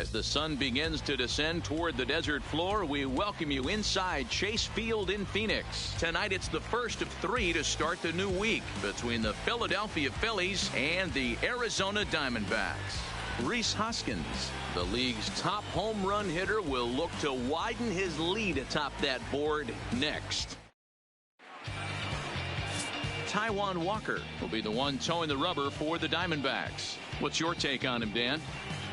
As the sun begins to descend toward the desert floor, we welcome you inside Chase Field in Phoenix. Tonight it's the first of 3 to start the new week between the Philadelphia Phillies and the Arizona Diamondbacks. Rhys Hoskins, the league's top home run hitter, will look to widen his lead atop that board next. Taijuan Walker will be the one towing the rubber for the Diamondbacks. What's your take on him, Dan?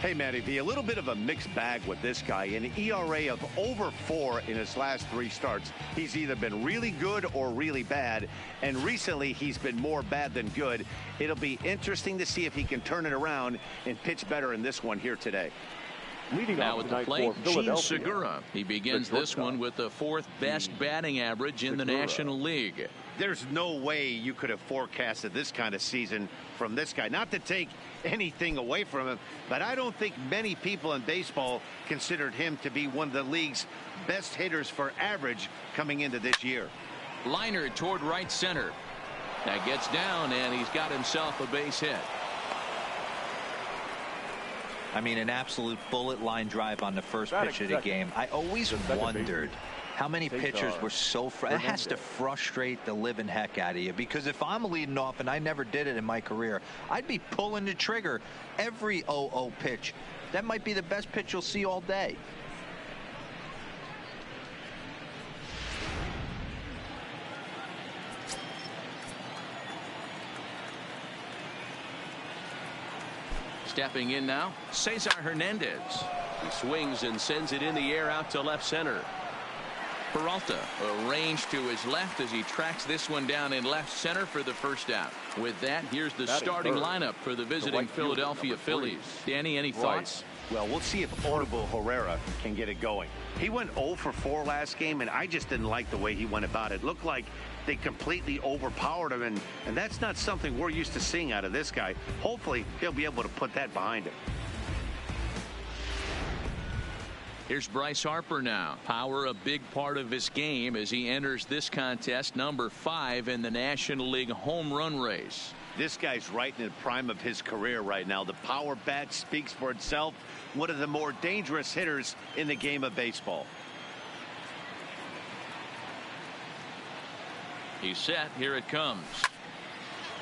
Hey, Matty V, a little bit of a mixed bag with this guy. An ERA of over 4 in his last 3 starts. He's either been really good or really bad, and recently he's been more bad than good. It'll be interesting to see if he can turn it around and pitch better in this one here today. Now at the plate, Gene Segura. He begins this one with the 4th best batting average in the National League. There's no way you could have forecasted this kind of season from this guy. Not to take anything away from him, but I don't think many people in baseball considered him to be one of the league's best hitters for average coming into this year. Liner toward right center. That gets down, and he's got himself a base hit. I mean, an absolute bullet line drive on the first pitch of the game. I always wondered how many pitchers were so it has to frustrate the living heck out of you, because if I'm leading off, and I never did it in my career, I'd be pulling the trigger every 0-0 pitch. That might be the best pitch you'll see all day. Stepping in now, Cesar Hernandez. He swings and sends it in the air out to left center. Peralta arranged to his left as he tracks this one down in left center for the first out. With that, here's the starting lineup for the visiting Philadelphia Phillies. Danny, any thoughts? Well, we'll see if Odubel Herrera can get it going. He went 0 for 4 last game, and I just didn't like the way he went about it. Looked like they completely overpowered him, and that's not something we're used to seeing out of this guy. Hopefully, he'll be able to put that behind him. Here's Bryce Harper now. Power a big part of his game as he enters this contest, number 5 in the National League home run race. This guy's right in the prime of his career right now. The power bat speaks for itself. One of the more dangerous hitters in the game of baseball. He's set. Here it comes.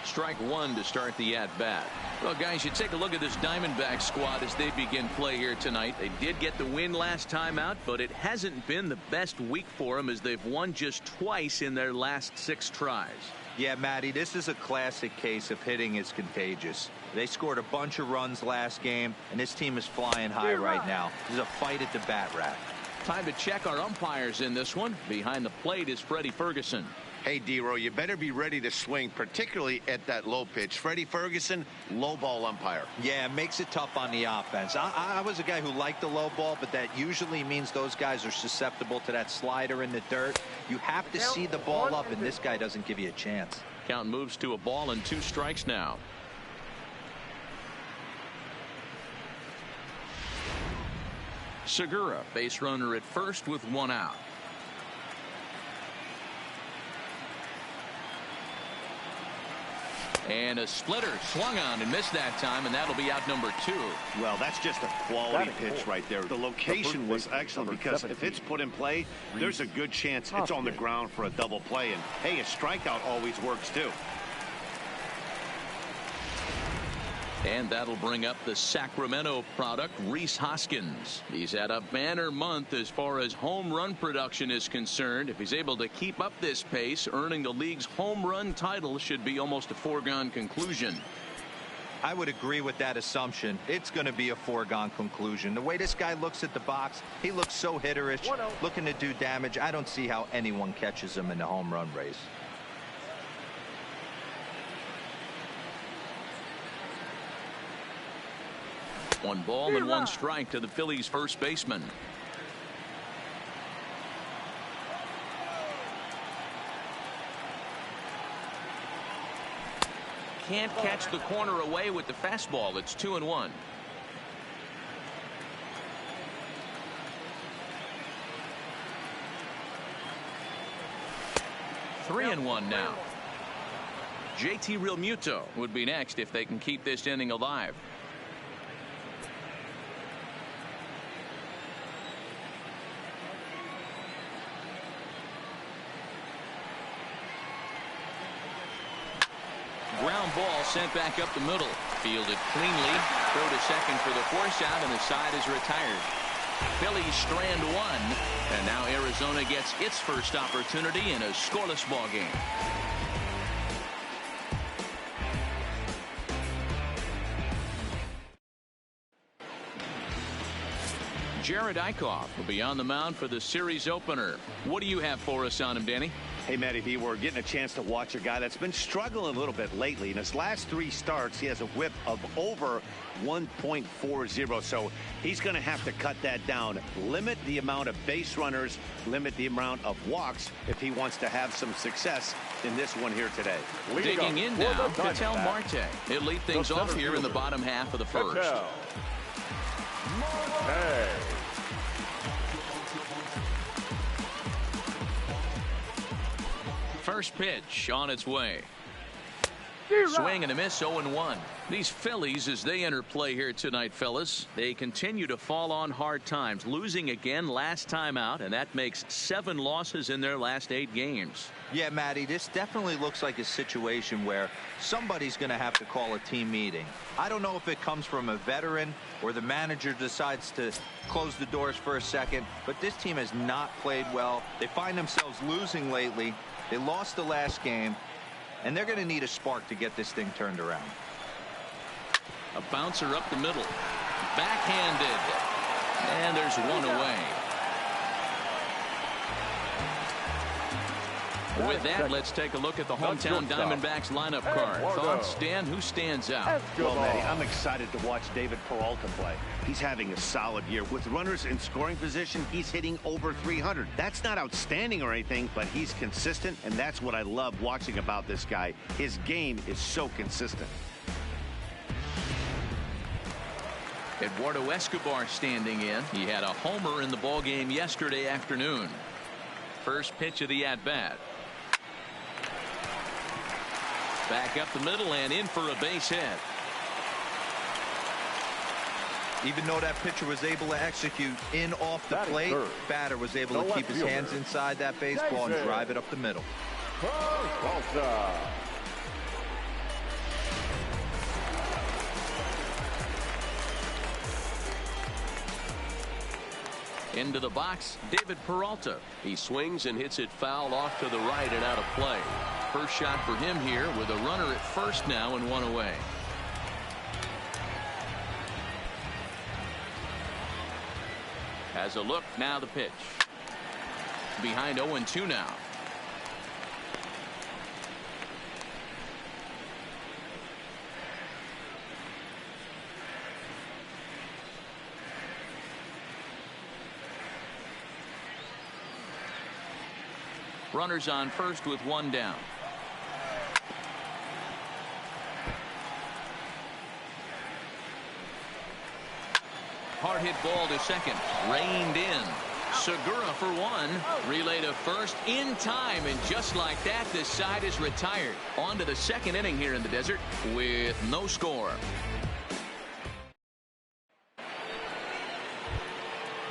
Strike 1 to start the at-bat. Well, guys, you take a look at this Diamondback squad as they begin play here tonight. They did get the win last time out, but it hasn't been the best week for them as they've won just twice in their last 6 tries. Yeah, Matty, this is a classic case of hitting is contagious. They scored a bunch of runs last game, and this team is flying high right now. This is a fight at the bat rack. Time to check our umpires in this one. Behind the plate is Freddie Ferguson. Hey, D-Row, you better be ready to swing, particularly at that low pitch. Freddie Ferguson, low ball umpire. Yeah, it makes it tough on the offense. I was a guy who liked the low ball, but that usually means those guys are susceptible to that slider in the dirt. You have to see the ball up, and this guy doesn't give you a chance. Count moves to a ball and 2 strikes now. Segura, base runner at first with 1 out. And a splitter swung on and missed that time, and that'll be out number 2. Well, that's just a quality pitch right there. The location was excellent because if it's put in play, there's a good chance it's on the ground for a double play. And, hey, a strikeout always works, too. And that'll bring up the Sacramento product, Rhys Hoskins. He's had a banner month as far as home run production is concerned. If he's able to keep up this pace, earning the league's home run title should be almost a foregone conclusion. I would agree with that assumption. It's going to be a foregone conclusion. The way this guy looks at the box, he looks so hitterish, looking to do damage. I don't see how anyone catches him in the home run race. One ball and 1 strike to the Phillies first baseman. Can't catch the corner away with the fastball. It's 2-1. 3-1 now. JT Realmuto would be next if they can keep this inning alive. ground ball sent back up the middle. Fielded cleanly. Throw to second for the force out, and the side is retired. Phillies strand one, and now Arizona gets its first opportunity in a scoreless ball game. Jared Eichhoff will be on the mound for the series opener. What do you have for us on him, Danny? Hey, Matty B, we're getting a chance to watch a guy that's been struggling a little bit lately. In his last 3 starts, he has a whip of over 1.40, so he's going to have to cut that down, limit the amount of base runners, limit the amount of walks if he wants to have some success in this one here today. Digging in now, Ketel Marte. He'll lead things off here in the bottom half of the first. First pitch on its way. Swing and a miss, 0-1. These Phillies, as they enter play here tonight, fellas, they continue to fall on hard times, losing again last time out, and that makes 7 losses in their last 8 games. Yeah, Matty, this definitely looks like a situation where somebody's going to have to call a team meeting. I don't know if it comes from a veteran or the manager decides to close the doors for a second, but this team has not played well. They find themselves losing lately. They lost the last game, and they're going to need a spark to get this thing turned around. A bouncer up the middle. Backhanded. And there's one away. With that, let's take a look at the hometown Diamondbacks lineup card. Thoughts, Dan? Who stands out? Well, Matty, I'm excited to watch David Peralta play. He's having a solid year. With runners in scoring position, he's hitting over 300. That's not outstanding or anything, but he's consistent, and that's what I love watching about this guy. His game is so consistent. Eduardo Escobar standing in. He had a homer in the ballgame yesterday afternoon. First pitch of the at-bat. Back up the middle and in for a base hit. Even though that pitcher was able to execute in off the plate, batter was able to keep his hands inside that baseball and drive it up the middle. Into the box, David Peralta. He swings and hits it foul off to the right and out of play. First shot for him here with a runner at first now and one away. Has a look, now the pitch. Behind 0-2 now. Runners on first with one down. Hard hit ball to second. Reined in. Segura for one. Relay to first in time, and just like that, this side is retired. On to the second inning here in the desert with no score.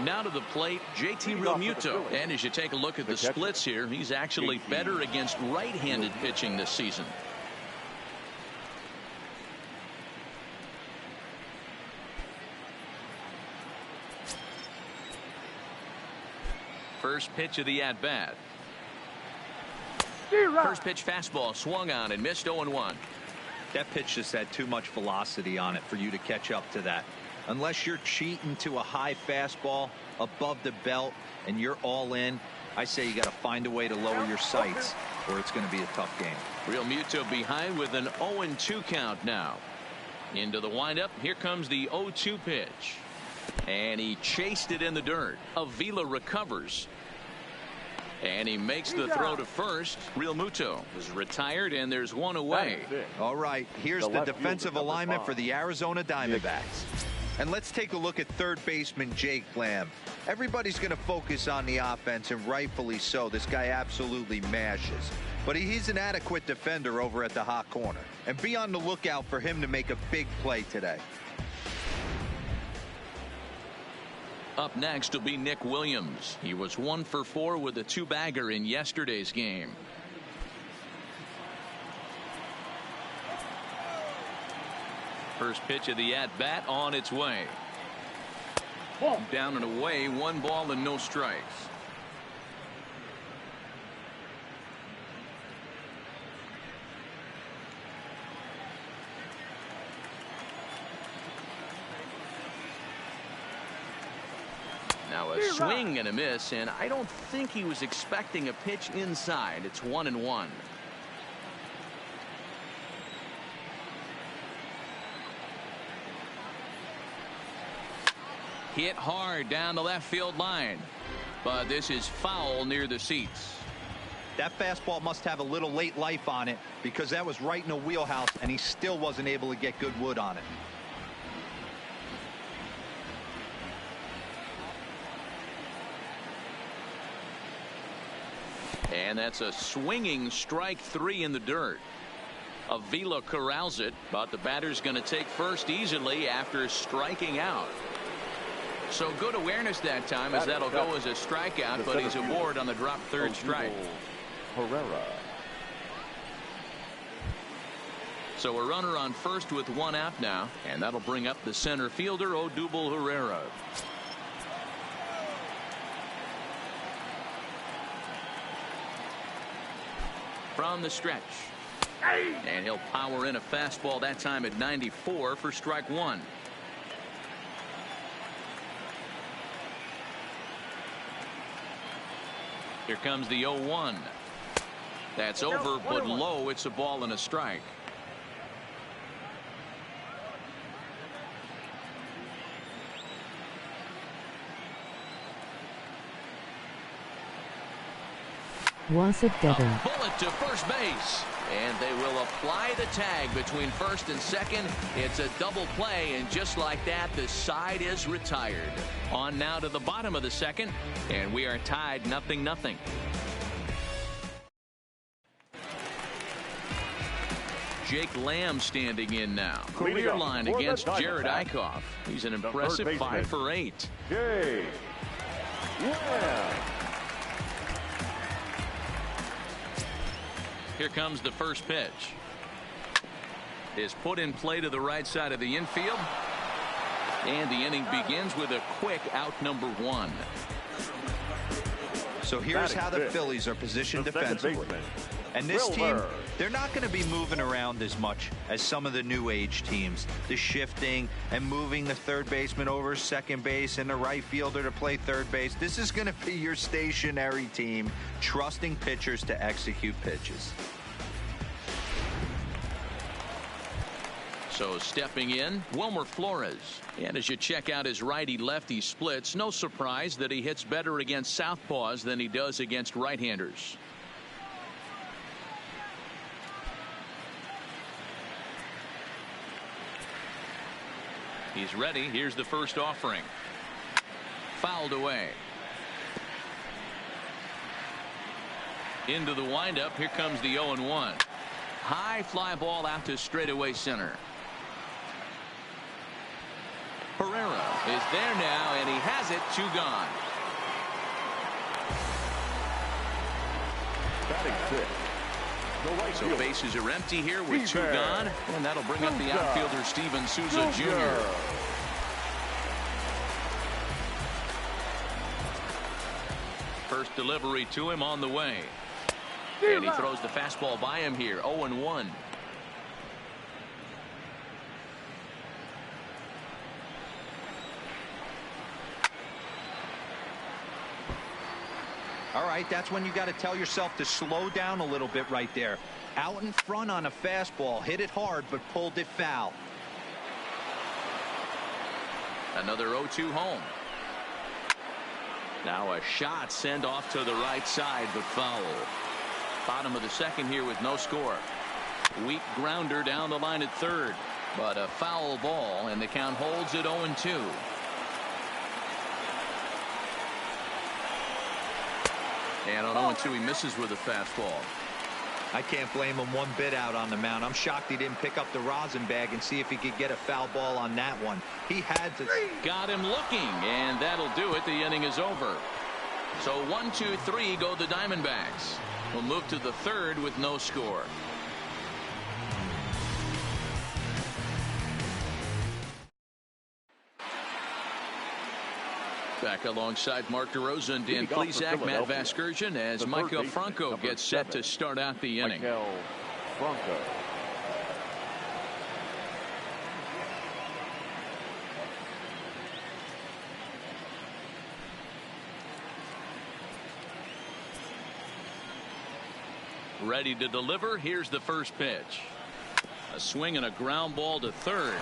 Now to the plate, JT Realmuto. And as you take a look at the splits here, he's actually better against right-handed pitching this season. First pitch of the at-bat. First pitch fastball swung on and missed 0-1. That pitch just had too much velocity on it for you to catch up to that. Unless you're cheating to a high fastball above the belt and you're all in, I say you got to find a way to lower your sights or it's going to be a tough game. Realmuto behind with an 0-2 count now. Into the windup. Here comes the 0-2 pitch. And he chased it in the dirt. Avila recovers. And he makes the throw to first. Realmuto is retired, and there's one away. All right, here's the defensive alignment for the Arizona Diamondbacks. And let's take a look at third baseman Jake Lamb. Everybody's going to focus on the offense, and rightfully so. This guy absolutely mashes. But he's an adequate defender over at the hot corner. And be on the lookout for him to make a big play today. Up next will be Nick Williams. He was 1 for 4 with a 2-bagger in yesterday's game. First pitch of the at-bat on its way. Down and away, 1 ball and no strikes. Now a swing and a miss, and I don't think he was expecting a pitch inside. It's 1-1. Hit hard down the left field line, but this is foul near the seats. That fastball must have a little late life on it, because that was right in the wheelhouse and he still wasn't able to get good wood on it. And that's a swinging strike 3 in the dirt. Avila corrals it, but the batter's going to take first easily after striking out. So good awareness that time, as that'll go as a strikeout, but he's aboard on the drop third strike. Herrera. So a runner on first with 1 out now, and that'll bring up the center fielder, Odubel Herrera. From the stretch. And he'll power in a fastball that time at 94 for strike 1. Here comes the 0-1. That's over, but low. It's a ball and a strike. Was it better? A bullet to first base, and they will apply the tag between first and second. It's a double play, and just like that, the side is retired. On now to the bottom of the second, and we are tied 0-0. Jake Lamb standing in now. Career line against Jared Eichhoff. He's an impressive 5 for 8. Jake Lamb. Here comes the first pitch. Is put in play to the right side of the infield. And the inning begins with a quick out number 1. So here's how the Phillies are positioned defensively. And this team, they're not going to be moving around as much as some of the new age teams. The shifting and moving the third baseman over second base and the right fielder to play third base. This is going to be your stationary team, trusting pitchers to execute pitches. So stepping in, Wilmer Flores. And as you check out his righty-lefty splits, no surprise that he hits better against southpaws than he does against right-handers. He's ready. Here's the first offering. Fouled away. Into the windup. Here comes the 0-1. High fly ball out to straightaway center. Herrera is there now, and he has it. 2 gone. So bases are empty here with 2 gone, and that'll bring up the outfielder Steven Souza Jr. First delivery to him on the way. And he throws the fastball by him here. 0-1. All right, that's when you got to tell yourself to slow down a little bit right there. Out in front on a fastball, hit it hard, but pulled it foul. Another 0-2 home. Now a shot sent off to the right side, but foul. Bottom of the second here with no score. Weak grounder down the line at third, but a foul ball, and the count holds at 0-2. And on 0-2, he misses with a fastball. I can't blame him one bit out on the mound. I'm shocked he didn't pick up the rosin bag and see if he could get a foul ball on that one. He had to. Got him looking, and that'll do it. The inning is over. So 1-2-3 go the Diamondbacks. We'll move to the third with no score. Back alongside Mark DeRosa and Dan Plesac, Matt Vasgersian, as Michael Franco gets set to start out the inning. Franco. Ready to deliver. Here's the first pitch. A swing and a ground ball to third.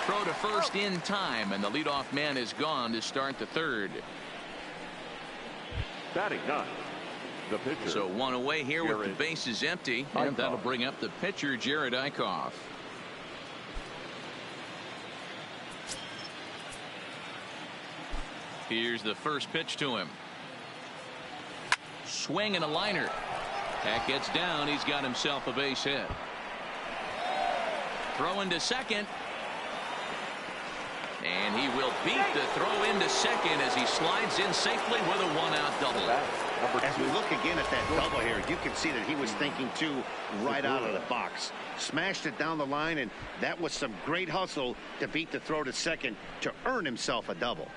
Throw to first in time, and the leadoff man is gone to start the third. Batting ninth, the pitcher. So one away here with the bases empty, and that'll bring up the pitcher, Jared Eichhoff. Here's the first pitch to him. Swing and a liner. That gets down. He's got himself a base hit. Throw into second. And he will beat the throw into second as he slides in safely with a one-out double. As we look again at that double here, you can see that he was thinking too right out of the box. Smashed it down the line, and that was some great hustle to beat the throw to second to earn himself a double.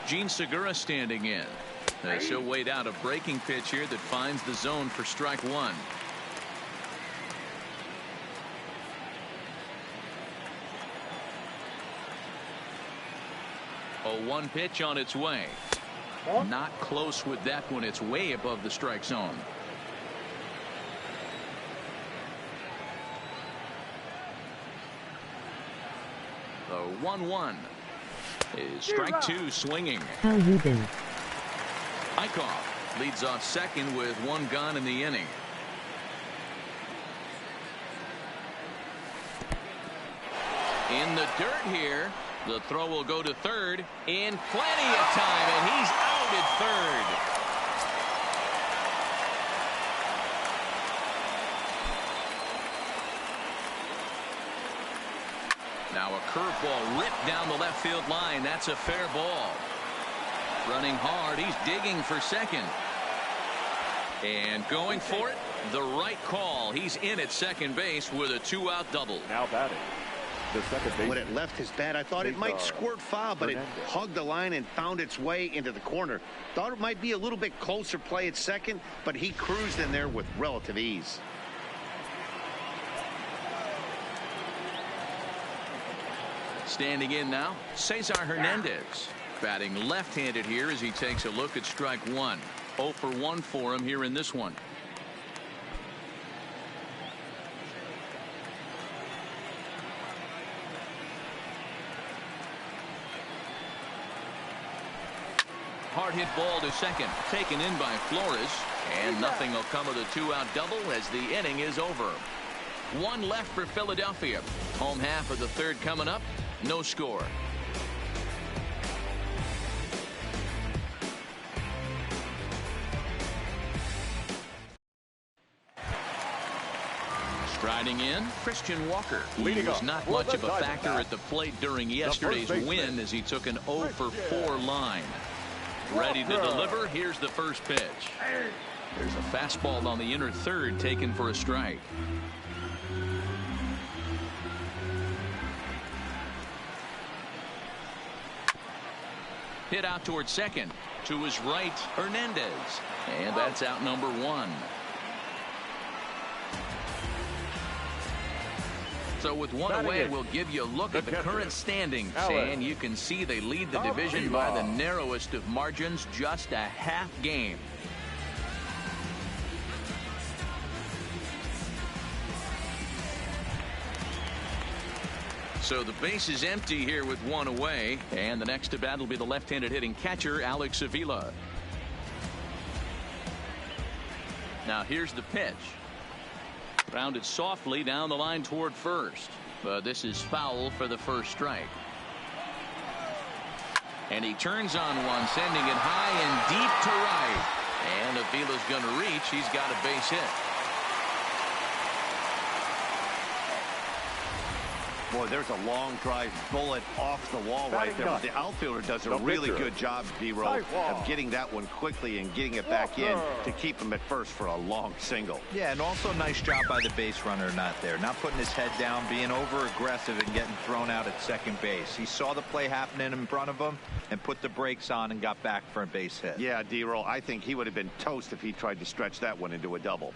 Gene Segura standing in. He'll wait out a breaking pitch here that finds the zone for strike one. A one pitch on its way. Not close with that one. It's way above the strike zone. The 1-1 is strike two swinging. How you been? Eichhoff leads off second with one gone in the inning. In the dirt here. The throw will go to third in plenty of time, and he's out at third. Now a curveball ripped down the left field line. That's a fair ball. Running hard. He's digging for second. And going for it. The right call. He's in at second base with a two-out double. Now batting. The second base. When it left his bat, I thought it might squirt foul, but it hugged the line and found its way into the corner. Thought it might be a little bit closer play at second, but he cruised in there with relative ease. Standing in now, Cesar Hernandez. Batting left-handed here as he takes a look at strike one. 0 for 1 for him here in this one. Hard hit ball to second, taken in by Flores, and nothing will come of the two-out double as the inning is over. One left for Philadelphia. Home half of the third coming up. No score. Striding in, Christian Walker. He was not much of a factor at the plate during yesterday's win as he took an 0 for 4 line. Ready to deliver. Here's the first pitch. There's a fastball on the inner third taken for a strike. Hit out towards second. To his right, Hernandez. And that's out number one. So with one away, we'll give you a look at the current standings. And you can see they lead the division by the narrowest of margins, just a half game. So the base is empty here with one away, and the next to bat will be the left-handed hitting catcher, Alex Avila. Now here's the pitch. Grounded softly down the line toward first, but this is foul for the first strike. And he turns on one, sending it high and deep to right. And Avila's going to reach. He's got a base hit. Boy, there's a long drive bullet off the wall right there. But the outfielder does a really good job, D-Roll, of getting that one quickly and getting it back in to keep him at first for a long single. Yeah, and also nice job by the base runner not there. Not putting his head down, being over-aggressive and getting thrown out at second base. He saw the play happening in front of him and put the brakes on and got back for a base hit. Yeah, D-Roll, I think he would have been toast if he tried to stretch that one into a double.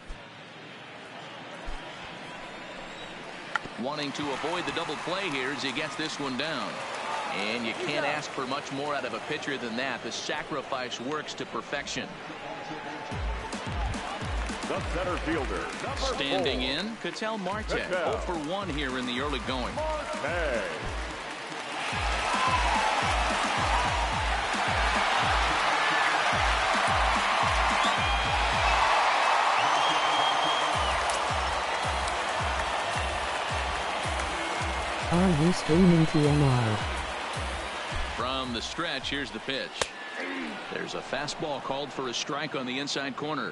Wanting to avoid the double play here as he gets this one down. And you can't ask for much more out of a pitcher than that. The sacrifice works to perfection. The center fielder, Standing in, Ketel Marte. 0 for 1 here in the early going. Marte. Are you streaming TMR? From the stretch, here's the pitch. There's a fastball called for a strike on the inside corner.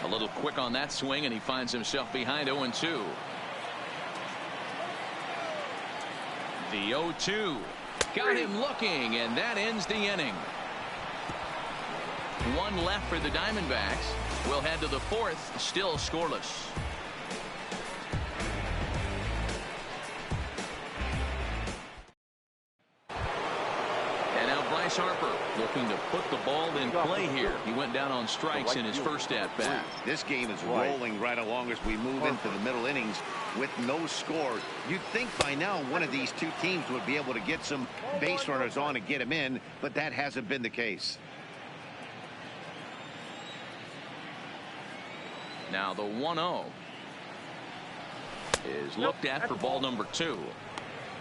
A little quick on that swing, and he finds himself behind 0-2. The 0-2 got him looking, and that ends the inning. One left for the Diamondbacks. We'll head to the fourth, still scoreless. And now Bryce Harper looking to put the ball in play here. He went down on strikes in his first at-bat. This game is rolling right along as we move into the middle innings with no score. You'd think by now one of these two teams would be able to get some base runners on and get them in, but that hasn't been the case. Now the 1-0 is looked at for ball number 2.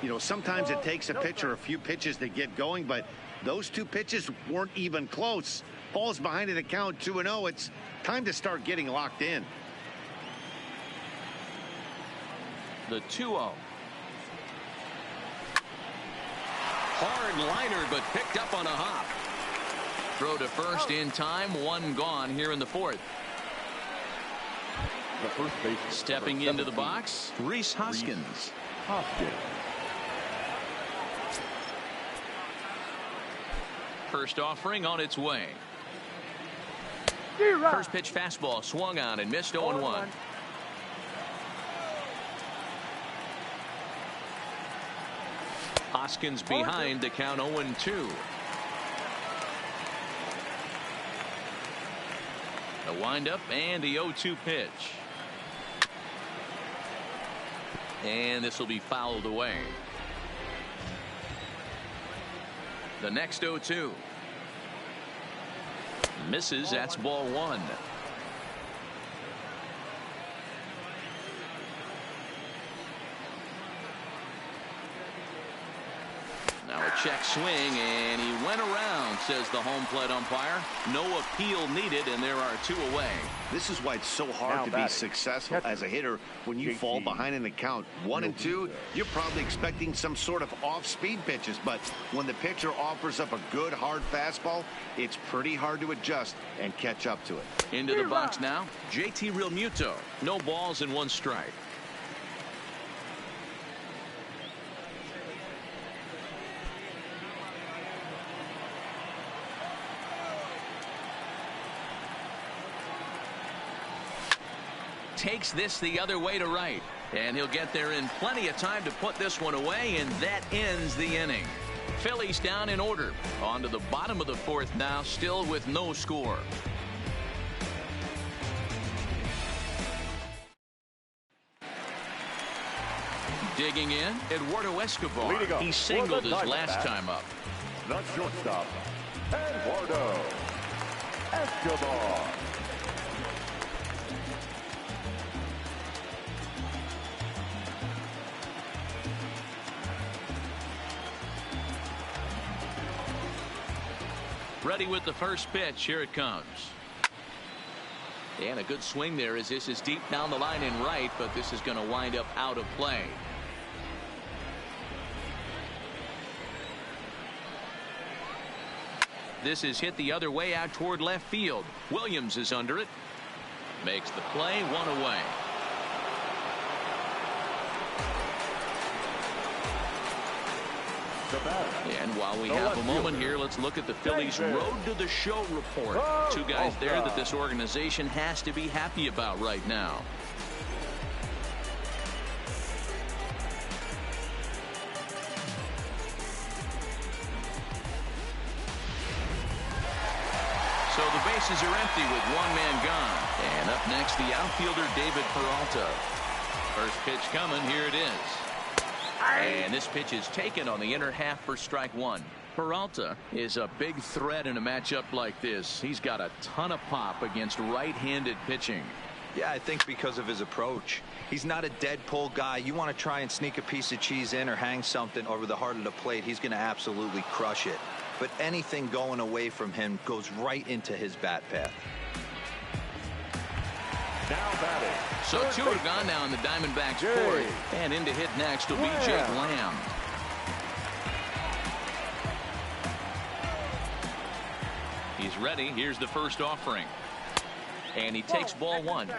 You know, sometimes it takes a pitcher a few pitches to get going, but those two pitches weren't even close. Ball's behind at the count 2-0. It's time to start getting locked in. The 2-0. Hard liner, but picked up on a hop. Throw to first in time. One gone here in the fourth. The first base stepping into the box, Rhys Hoskins. First offering on its way. First pitch fastball swung on and missed 0-1. Hoskins behind the count 0-2. The windup and the 0-2 pitch. And this will be fouled away. The next 0-2 misses. That's ball 1. Now a check swing, and he went around, says the home plate umpire. No appeal needed, and there are 2 away. This is why it's so hard to be successful as a hitter when you fall behind in the count 1-2. You're probably expecting some sort of off-speed pitches, but when the pitcher offers up a good hard fastball, it's pretty hard to adjust and catch up to it. Into the box now, JT Realmuto. No balls and 1 strike. Takes this the other way to right, and he'll get there in plenty of time to put this one away, and that ends the inning. Phillies down in order. On to the bottom of the fourth now, still with no score. Digging in, Eduardo Escobar. He singled his last time up. The shortstop, Eduardo Escobar. Ready with the first pitch. Here it comes. And a good swing there as this is deep down the line in right, but this is going to wind up out of play. This is hit the other way out toward left field. Williams is under it. makes the play, 1 away. And while we have a moment here, let's look at the Phillies' road to the show report. 2 guys there that this organization has to be happy about right now. So the bases are empty with 1 man gone. And up next, the outfielder David Peralta. First pitch coming. Here it is. And this pitch is taken on the inner half for strike 1. Peralta is a big threat in a matchup like this. He's got a ton of pop against right-handed pitching. Yeah, I think because of his approach. He's not a dead pull guy. You want to try and sneak a piece of cheese in or hang something over the heart of the plate, he's going to absolutely crush it. But anything going away from him goes right into his bat path. Now batting. So 2 are gone now in the Diamondbacks' fourth. And in to hit next will be Jake Lamb. He's ready. Here's the first offering. And he takes ball 1.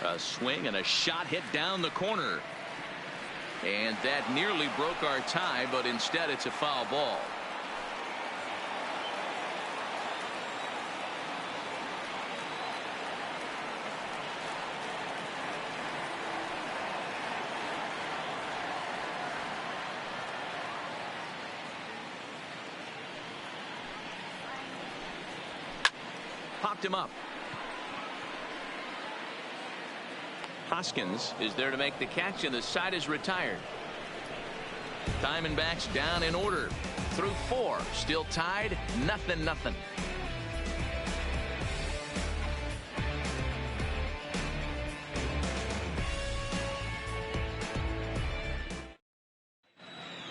A swing and a shot hit down the corner. And that nearly broke our tie, but instead it's a foul ball. Popped him up. Hoskins is there to make the catch, and the side is retired. Diamondbacks down in order through 4, still tied, 0-0.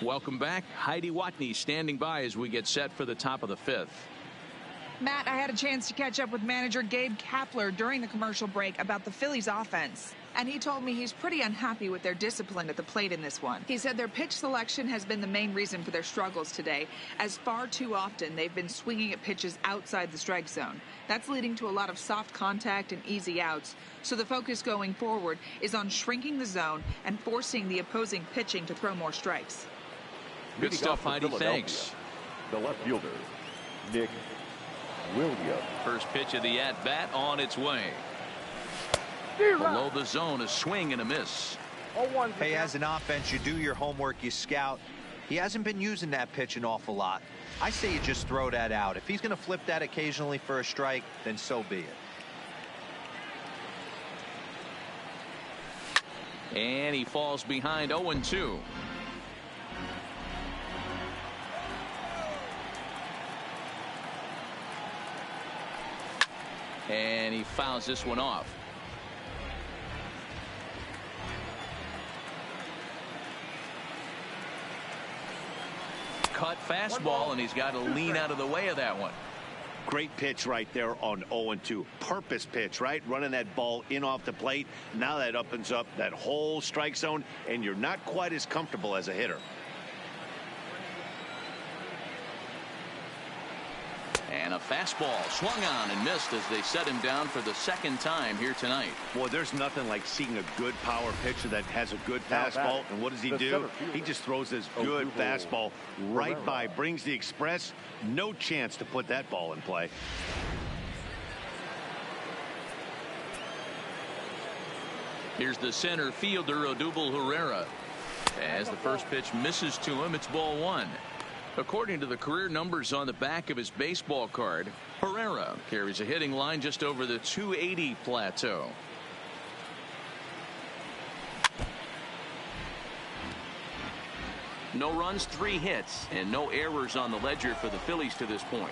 Welcome back. Heidi Watney standing by as we get set for the top of the 5th. Matt, I had a chance to catch up with manager Gabe Kapler during the commercial break about the Phillies offense. And he told me he's pretty unhappy with their discipline at the plate in this one. He said their pitch selection has been the main reason for their struggles today, as far too often they've been swinging at pitches outside the strike zone. That's leading to a lot of soft contact and easy outs. So the focus going forward is on shrinking the zone and forcing the opposing pitching to throw more strikes. Good stuff, Heidi. Thanks. The left fielder, Nick Williams. First pitch of the at-bat on its way. Below the zone, a swing and a miss. Hey, as an offense, you do your homework, you scout. He hasn't been using that pitch an awful lot. I say you just throw that out. If he's going to flip that occasionally for a strike, then so be it. And he falls behind 0-2. And he fouls this one off. Cut fastball, and he's got to lean out of the way of that one. Great pitch right there on 0-2. Purpose pitch, right? Running that ball in off the plate. Now that opens up that whole strike zone, and you're not quite as comfortable as a hitter. And a fastball swung on and missed as they set him down for the 2nd time here tonight. Well, there's nothing like seeing a good power pitcher that has a good fastball. And what does he do? He just throws this good fastball right by, brings the express. No chance to put that ball in play. Here's the center fielder, Odubel Herrera. As the first pitch misses to him, it's ball 1. According to the career numbers on the back of his baseball card, Herrera carries a hitting line just over the 280 plateau. No runs, 3 hits, and no errors on the ledger for the Phillies to this point.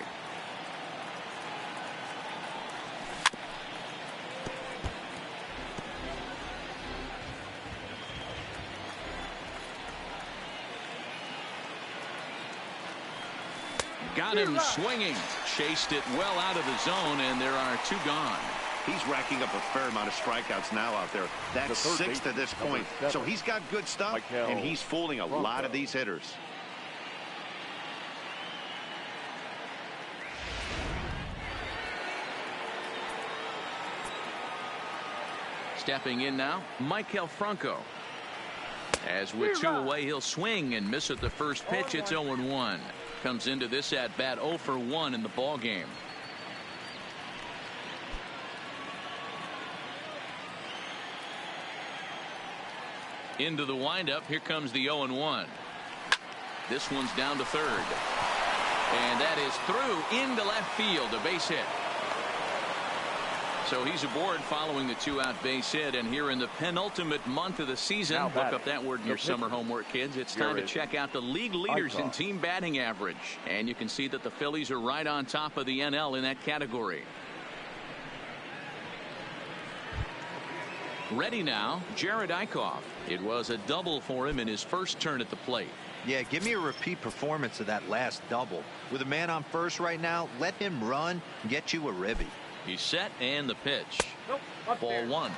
Got him swinging. Chased it well out of the zone, and there are 2 gone. He's racking up a fair amount of strikeouts now out there. That's 6 to this point. So he's got good stuff, and he's fooling a lot of these hitters. Stepping in now, Maikel Franco. As with 2 away, he'll swing and miss at the first pitch. It's 0-1. Comes into this at bat 0 for 1 in the ball game. Into the windup. Here comes the 0-1. This one's down to third. And that is through into left field. A base hit. So he's aboard following the 2-out base hit. And here in the penultimate month of the season, look up that word in your summer homework, kids. It's time to check out the league leaders in team batting average. And you can see that the Phillies are right on top of the NL in that category. Ready now, Jared Eichhoff. It was a double for him in his first turn at the plate. Yeah, give me a repeat performance of that last double. With a man on first right now, let him run and get you a ribby. He's set and the pitch. Ball 1.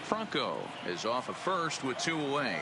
Franco is off at first with 2 away.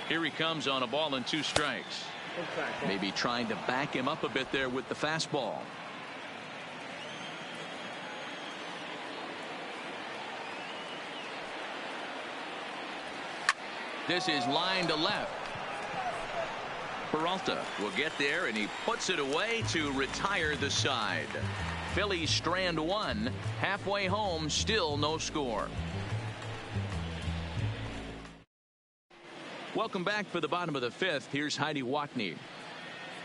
Here he comes on a ball and 2 strikes. Maybe trying to back him up a bit there with the fastball. This is line to left. Peralta will get there, and he puts it away to retire the side. Phillies strand 1. Halfway home, still no score. Welcome back for the bottom of the 5th. Here's Heidi Watney.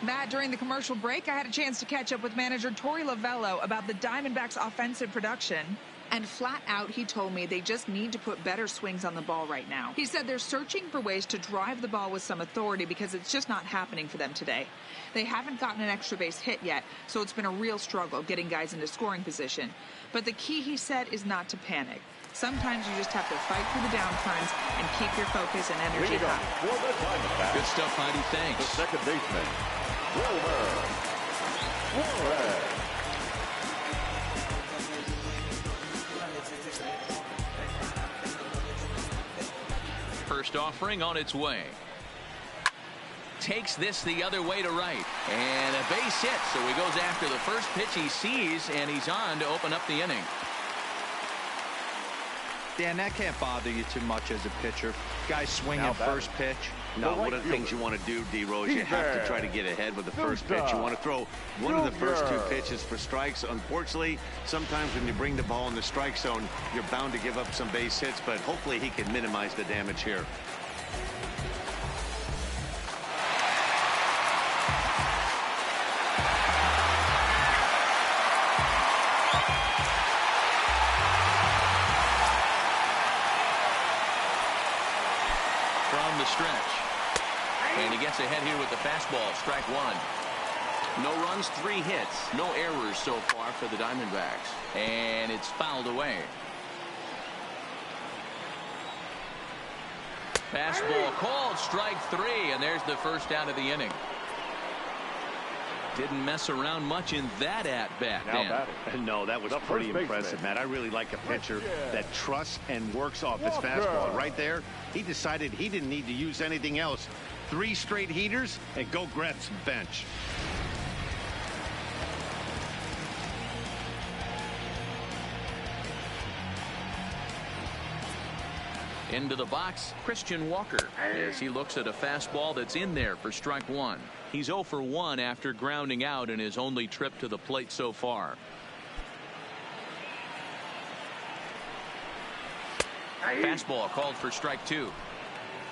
Matt, during the commercial break, I had a chance to catch up with manager Torey Lovullo about the Diamondbacks' offensive production. And flat out, he told me they just need to put better swings on the ball right now. He said they're searching for ways to drive the ball with some authority because it's just not happening for them today. They haven't gotten an extra base hit yet, so it's been a real struggle getting guys into scoring position. But the key, he said, is not to panic. Sometimes you just have to fight through the downturns and keep your focus and energy high. Good stuff, Heidi. Thanks. The second baseman, Wilmer. First offering on its way. Takes this the other way to right. And a base hit. So he goes after the first pitch he sees, and he's on to open up the inning. Dan, that can't bother you too much as a pitcher. Guy swinging first pitch. No, one of the things you want to do, D-Rose, you have to try to get ahead with the first pitch. You want to throw one of the first 2 pitches for strikes. Unfortunately, sometimes when you bring the ball in the strike zone, you're bound to give up some base hits, but hopefully he can minimize the damage here. From the stretch. And he gets ahead here with the fastball. Strike 1. No runs, 3 hits. No errors so far for the Diamondbacks. And it's fouled away. Fastball called. Strike 3. And there's the first out of the inning. Didn't mess around much in that at-bat, Dan. No, that was pretty impressive, Matt. I really like a pitcher that trusts and works off his fastball. Right there, he decided he didn't need to use anything else. 3 straight heaters and go grab some bench. Into the box, Christian Walker, as he looks at a fastball that's in there for strike 1. He's 0 for 1 after grounding out in his only trip to the plate so far. Fastball called for strike 2.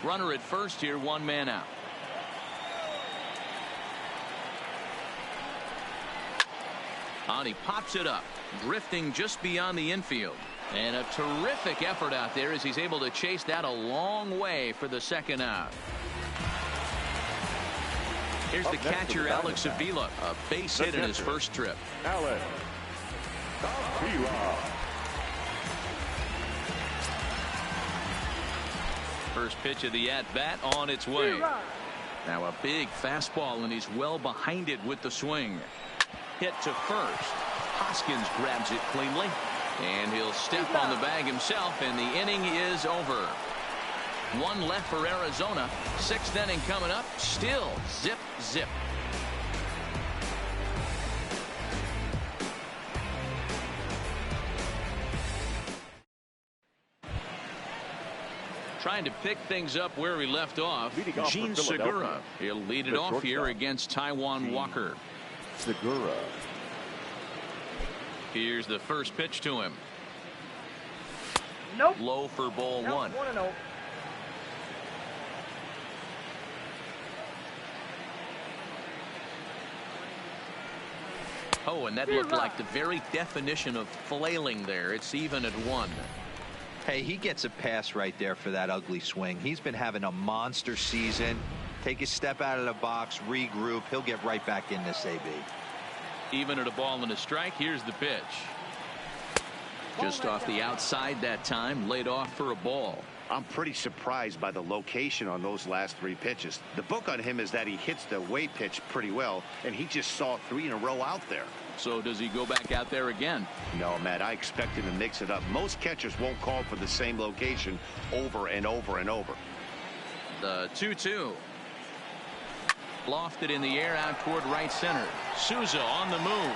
Runner at first here, 1 man out. On he pops it up, drifting just beyond the infield. And a terrific effort out there as he's able to chase that a long way for the second out. Here's the catcher, Alex Avila, a base hit in his first trip. Alex Avila. First pitch of the at-bat on its way. Now a big fastball, and he's well behind it with the swing. Hit to first. Hoskins grabs it cleanly, and he'll step on the bag himself, and the inning is over. One left for Arizona. Sixth inning coming up. Still zip, zip. Trying to pick things up where we left off. Gene Segura. He'll lead it off here against Taijuan Walker. Segura. Here's the first pitch to him. Nope. Low for ball one. 1-0. Oh, and that looked like the very definition of flailing there. It's even at 1. Hey, he gets a pass right there for that ugly swing. He's been having a monster season. Take a step out of the box, regroup. He'll get right back in this AB. Even at a ball and a strike. Here's the pitch. Just off the outside that time. Laid off for a ball. I'm pretty surprised by the location on those last 3 pitches. The book on him is that he hits the away pitch pretty well, and he just saw 3 in a row out there. So does he go back out there again? No, Matt, I expect him to mix it up. Most catchers won't call for the same location over and over and over. The 2-2. Lofted in the air out toward right center. Souza on the move.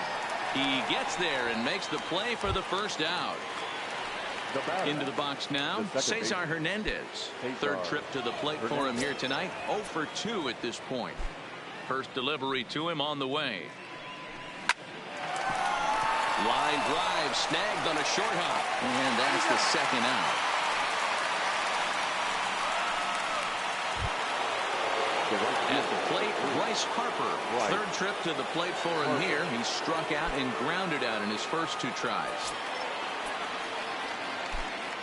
He gets there and makes the play for the first out. Into the box now, Cesar Hernandez. Third trip to the plate for him here tonight. 0 for 2 at this point. First delivery to him on the way. Line drive snagged on a short hop. And that's the second out. At the plate, Bryce Harper. Third trip to the plate for him here. He struck out and grounded out in his first 2 tries.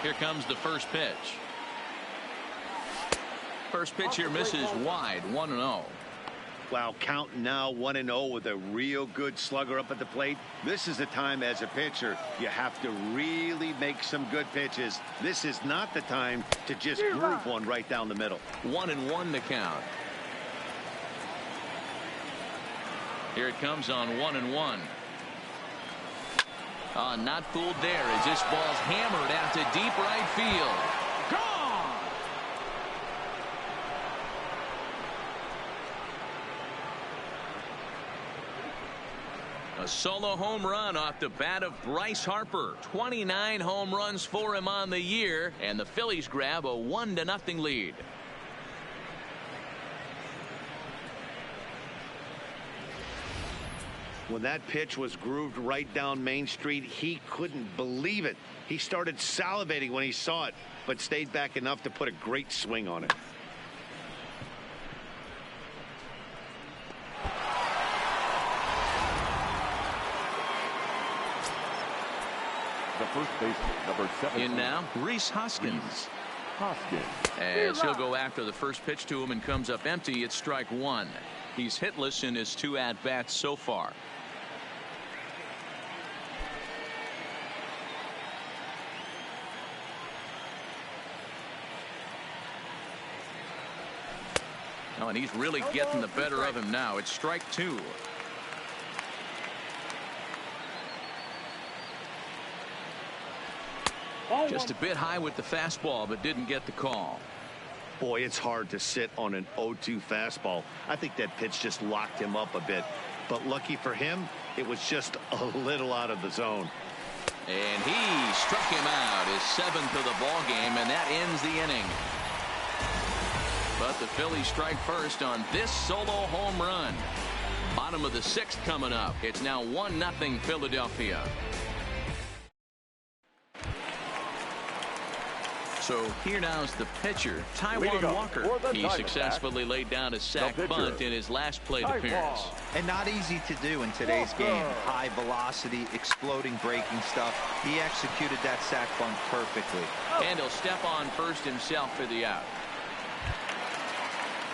Here comes the first pitch. First pitch here misses wide. 1-0. Wow, count now 1-0 with a real good slugger up at the plate. This is the time as a pitcher you have to really make some good pitches. This is not the time to just groove one right down the middle. 1-1 the count. Here it comes on 1-1. Not fooled there as this ball's hammered out to deep right field. Gone! A solo home run off the bat of Bryce Harper. 29 home runs for him on the year, and the Phillies grab a 1-0 lead. When that pitch was grooved right down Main Street, he couldn't believe it. He started salivating when he saw it, but stayed back enough to put a great swing on it. The first baseman, number 17. In now, Rhys Hoskins. As he'll go after the first pitch to him and comes up empty, it's strike 1. He's hitless in his 2 at-bats so far. Oh, and he's really getting the better of him now. It's strike 2. Just a bit high with the fastball, but didn't get the call. Boy, it's hard to sit on an 0-2 fastball. I think that pitch just locked him up a bit. But lucky for him, it was just a little out of the zone. And he struck him out, his 7th of the ball game, and that ends the inning. But the Phillies strike first on this solo home run. Bottom of the 6th coming up. It's now 1-0 Philadelphia. So here now is the pitcher, Taijuan Walker. He successfully laid down a sac bunt in his last plate appearance. And not easy to do in today's game. High velocity, exploding breaking stuff. He executed that sac bunt perfectly. And he'll step on first himself for the out.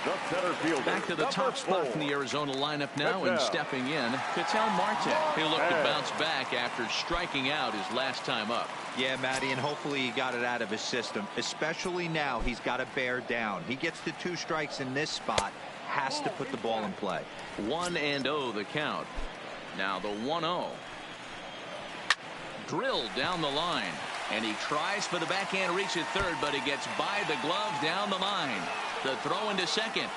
the center fielder. Back to the top spot from the Arizona lineup now, and stepping in, Ketel Marte. He'll look to bounce back after striking out his last time up. Yeah, Matty, and hopefully he got it out of his system. Especially now, he's got to bear down. He gets the 2 strikes in this spot, has to put the ball in play. 1-0 the count. Now the 1-0. Drilled down the line, and he tries for the backhand reach at third, but he gets by the glove down the line. The throw into second.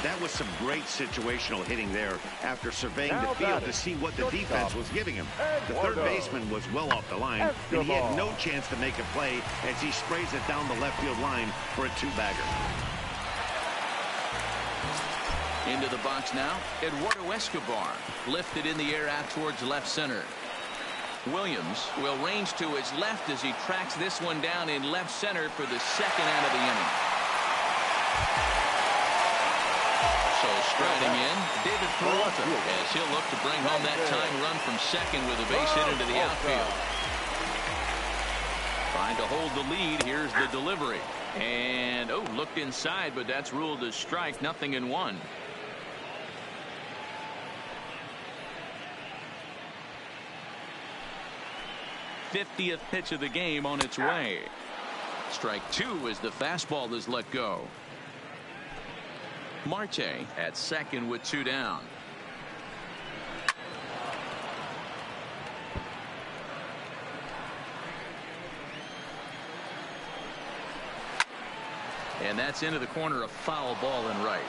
That was some great situational hitting there after surveying the field to see what the defense was giving him. The third baseman was well off the line, and he had no chance to make a play as he sprays it down the left field line for a 2-bagger. Into the box now, Eduardo Escobar, lifted in the air out towards left center. Williams will range to his left as he tracks this one down in left center for the second out of the inning. So striding in, David Peralta, as he'll look to bring home that tying run from second with a base hit into the outfield. Trying to hold the lead. Here's the delivery. And, looked inside, but that's ruled as strike. 0-1. '50th pitch of the game on its way. Strike 2 as the fastball is let go. Marte at second with 2 down. And that's into the corner, a foul ball and right.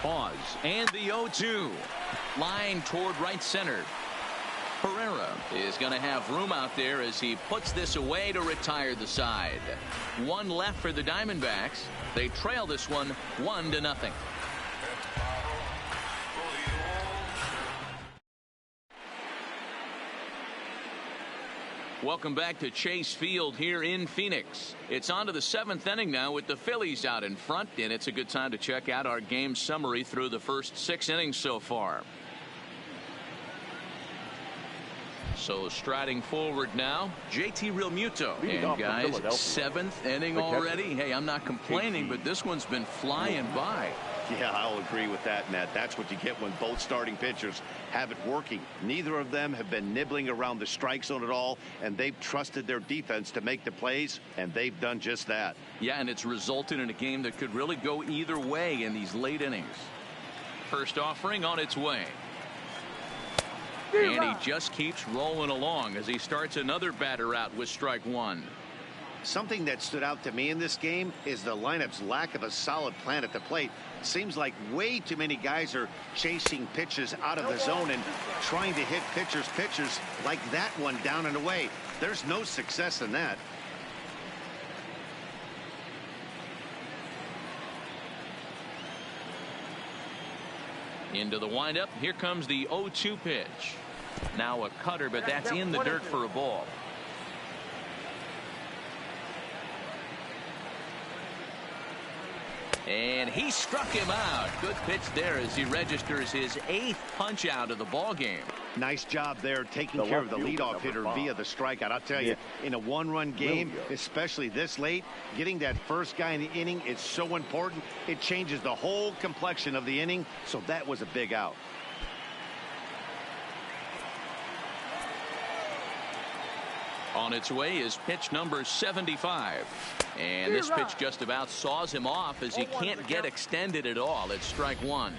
Pause and the 0-2 line toward right center. Pereira is going to have room out there as he puts this away to retire the side. 1 left for the Diamondbacks. They trail this one 1-0. Welcome back to Chase Field here in Phoenix. It's on to the 7th inning now with the Phillies out in front, and it's a good time to check out our game summary through the first 6 innings so far. So striding forward now, JT Realmuto. And guys, 7th inning already. Hey, I'm not complaining, but this one's been flying by. Yeah, I'll agree with that, Matt. That's what you get when both starting pitchers have it working. Neither of them have been nibbling around the strike zone at all, and they've trusted their defense to make the plays, and they've done just that. Yeah, and it's resulted in a game that could really go either way in these late innings. First offering on its way. And he just keeps rolling along as he starts another batter out with strike 1. Something that stood out to me in this game is the lineup's lack of a solid plan at the plate. Seems like way too many guys are chasing pitches out of the zone and trying to hit pitchers like that one down and away. There's no success in that. Into the windup. Here comes the 0-2 pitch. Now a cutter, but that's in the dirt for a ball. And he struck him out. Good pitch there as he registers his 8th punch out of the ball game. Nice job there taking care of the leadoff hitter via the strikeout. I'll tell you, in a 1-run game, especially this late, getting that first guy in the inning is so important. It changes the whole complexion of the inning, so that was a big out. On its way is pitch number 75. And this pitch just about saws him off as he can't get extended at all. It's strike 1.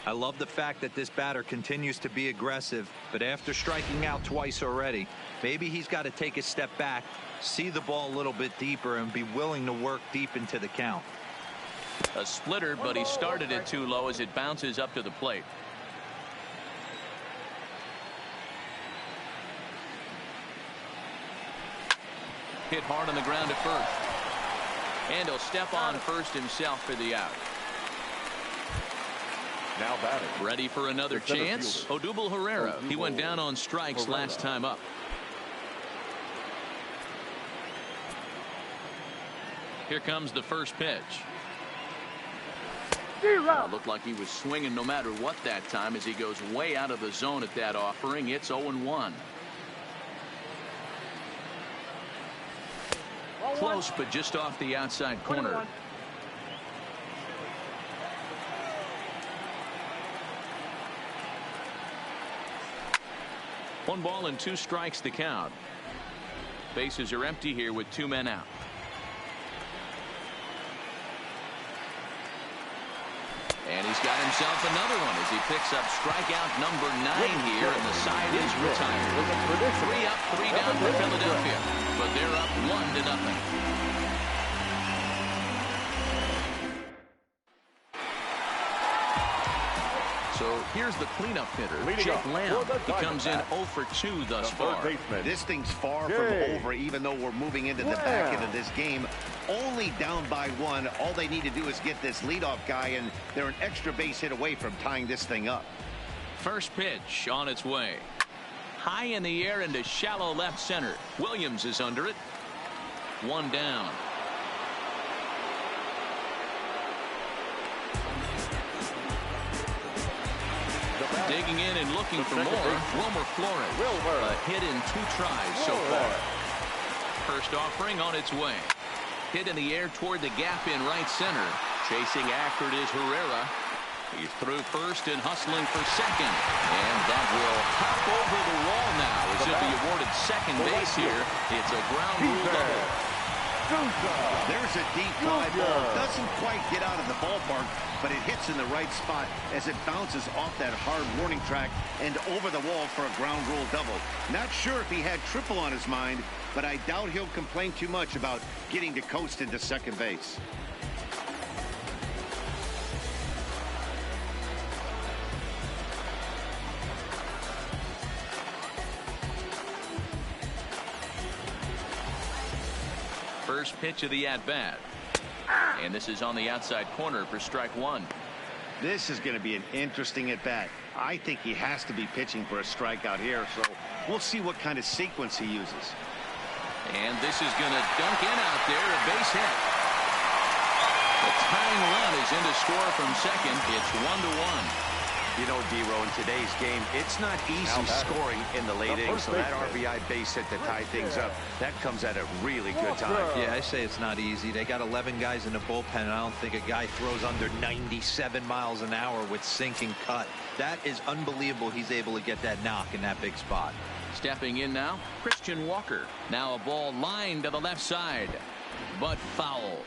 I love the fact that this batter continues to be aggressive, but after striking out twice already, maybe he's got to take a step back, see the ball a little bit deeper, and be willing to work deep into the count. A splitter, but he started it too low as it bounces up to the plate. Hit hard on the ground at first. And he'll step on first himself for the out. Now batting. Ready for another chance. Odubel Herrera. He went down on strikes last time up. Here comes the first pitch. Looked like he was swinging no matter what that time as he goes way out of the zone at that offering. It's 0-1. Close, but just off the outside corner. One ball and 2 strikes the count. Bases are empty here with 2 men out. And he's got himself another one as he picks up strikeout number 9 here, and the side is retired. 3 up, 3 down for Philadelphia, but they're up 1-0. So here's the cleanup hitter, Jake Lamb. He comes in 0 for 2 thus far. This thing's far from over, even though we're moving into the back end of this game. Only down by 1. All they need to do is get this leadoff guy, and they're an extra base hit away from tying this thing up. First pitch on its way. High in the air into shallow left center. Williams is under it. 1 down. Digging in and looking for more. Wilmer Flores. A hit in 2 tries so far. First offering on its way. Hit in the air toward the gap in right center. Chasing after it is Herrera. He's through first and hustling for second. And that will hop over the wall now as if he awarded second base here. It's a ground rule double. There's a deep fly ball. Doesn't quite get out of the ballpark, but it hits in the right spot as it bounces off that hard warning track and over the wall for a ground rule double. Not sure if he had triple on his mind, but I doubt he'll complain too much about getting to coast into second base. First pitch of the at-bat. And this is on the outside corner for strike 1. This is going to be an interesting at-bat. I think he has to be pitching for a strikeout here, so we'll see what kind of sequence he uses. And this is going to dunk in out there, a base hit. The tying run is in to score from second. It's 1-1. You know, D-Row, in today's game, it's not easy scoring in the late innings, so that RBI base hit to tie things up, that comes at a really good time. Yeah, I say it's not easy. They got 11 guys in the bullpen, and I don't think a guy throws under 97 miles an hour with sinking cut. That is unbelievable he's able to get that knock in that big spot. Stepping in now, Christian Walker. Now a ball lined to the left side, but foul.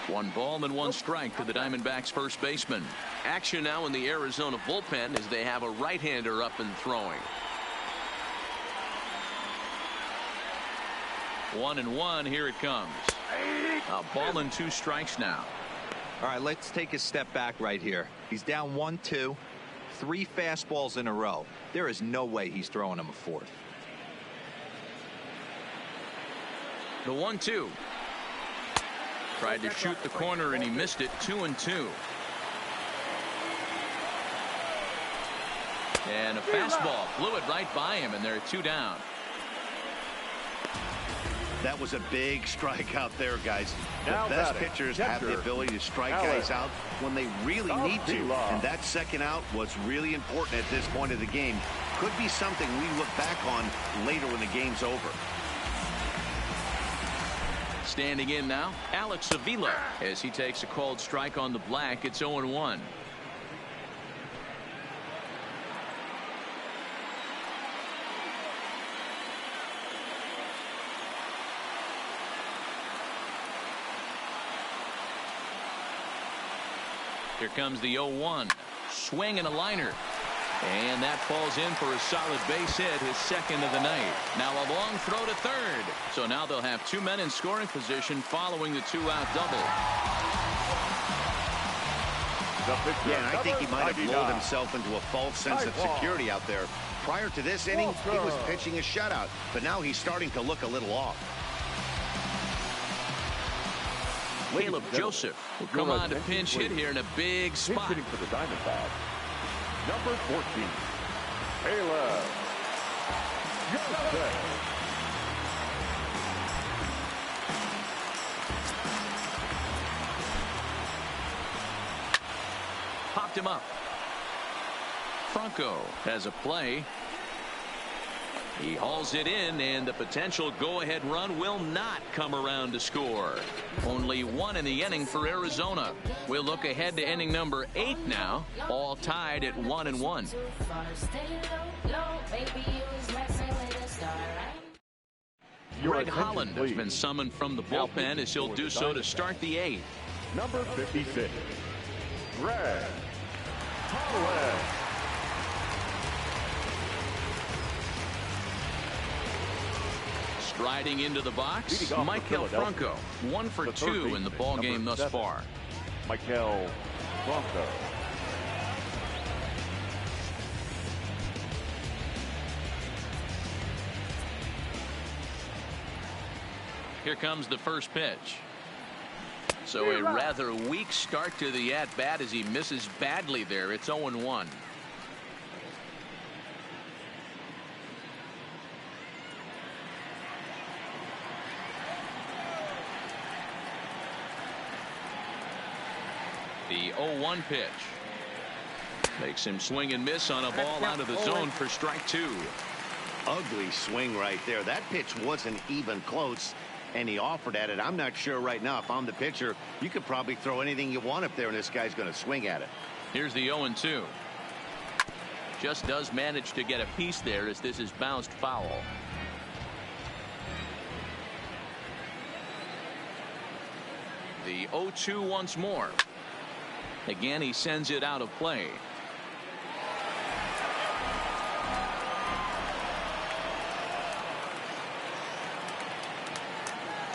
One ball and 1 strike to the Diamondbacks first baseman. Action now in the Arizona bullpen as they have a right-hander up and throwing. 1-1, here it comes. A ball and 2 strikes now. All right, let's take a step back right here. He's down 1-2, 3 fastballs in a row. There is no way he's throwing him a 4th. The 1-2. Tried to shoot the corner and he missed it. 2-2. And a fastball blew it right by him, and they're 2 down. That was a big strikeout there, guys. The best pitchers have the ability to strike guys out when they really need to. And that second out was really important at this point of the game. Could be something we look back on later when the game's over. Standing in now, Alex Avila as he takes a called strike on the black. It's 0-1. Here comes the 0-1. Swing and a liner. And that falls in for a solid base hit, his second of the night. Now a long throw to third. So now they'll have 2 men in scoring position following the 2-out double. Yeah, and I think he might have lulled himself into a false sense of security out there. Prior to this inning, he was pitching a shutout, but now he's starting to look a little off. Caleb Joseph will come on to pinch hit here in a big spot. Hitting for the Diamondbacks, number 14, Caleb Joseph. Popped him up. Franco has a play. He hauls it in, and the potential go-ahead run will not come around to score. Only one in the inning for Arizona. We'll look ahead to inning number 8 now, all tied at 1-1. Greg Holland has been summoned from the bullpen as he'll do so to start the 8th. Number 56, Greg Holland. Striding into the box, Michael Franco, 1 for 2 in the ball game thus far. Michael Franco. Here comes the first pitch. So a rather weak start to the at-bat as he misses badly there. It's 0-1. The 0-1 pitch makes him swing and miss on a ball out of the zone for strike 2. Ugly swing right there. That pitch wasn't even close, and he offered at it. I'm not sure right now if I'm the pitcher. You could probably throw anything you want up there, and this guy's going to swing at it. Here's the 0-2. Just does manage to get a piece there as this is bounced foul. The 0-2 once more. Again, he sends it out of play.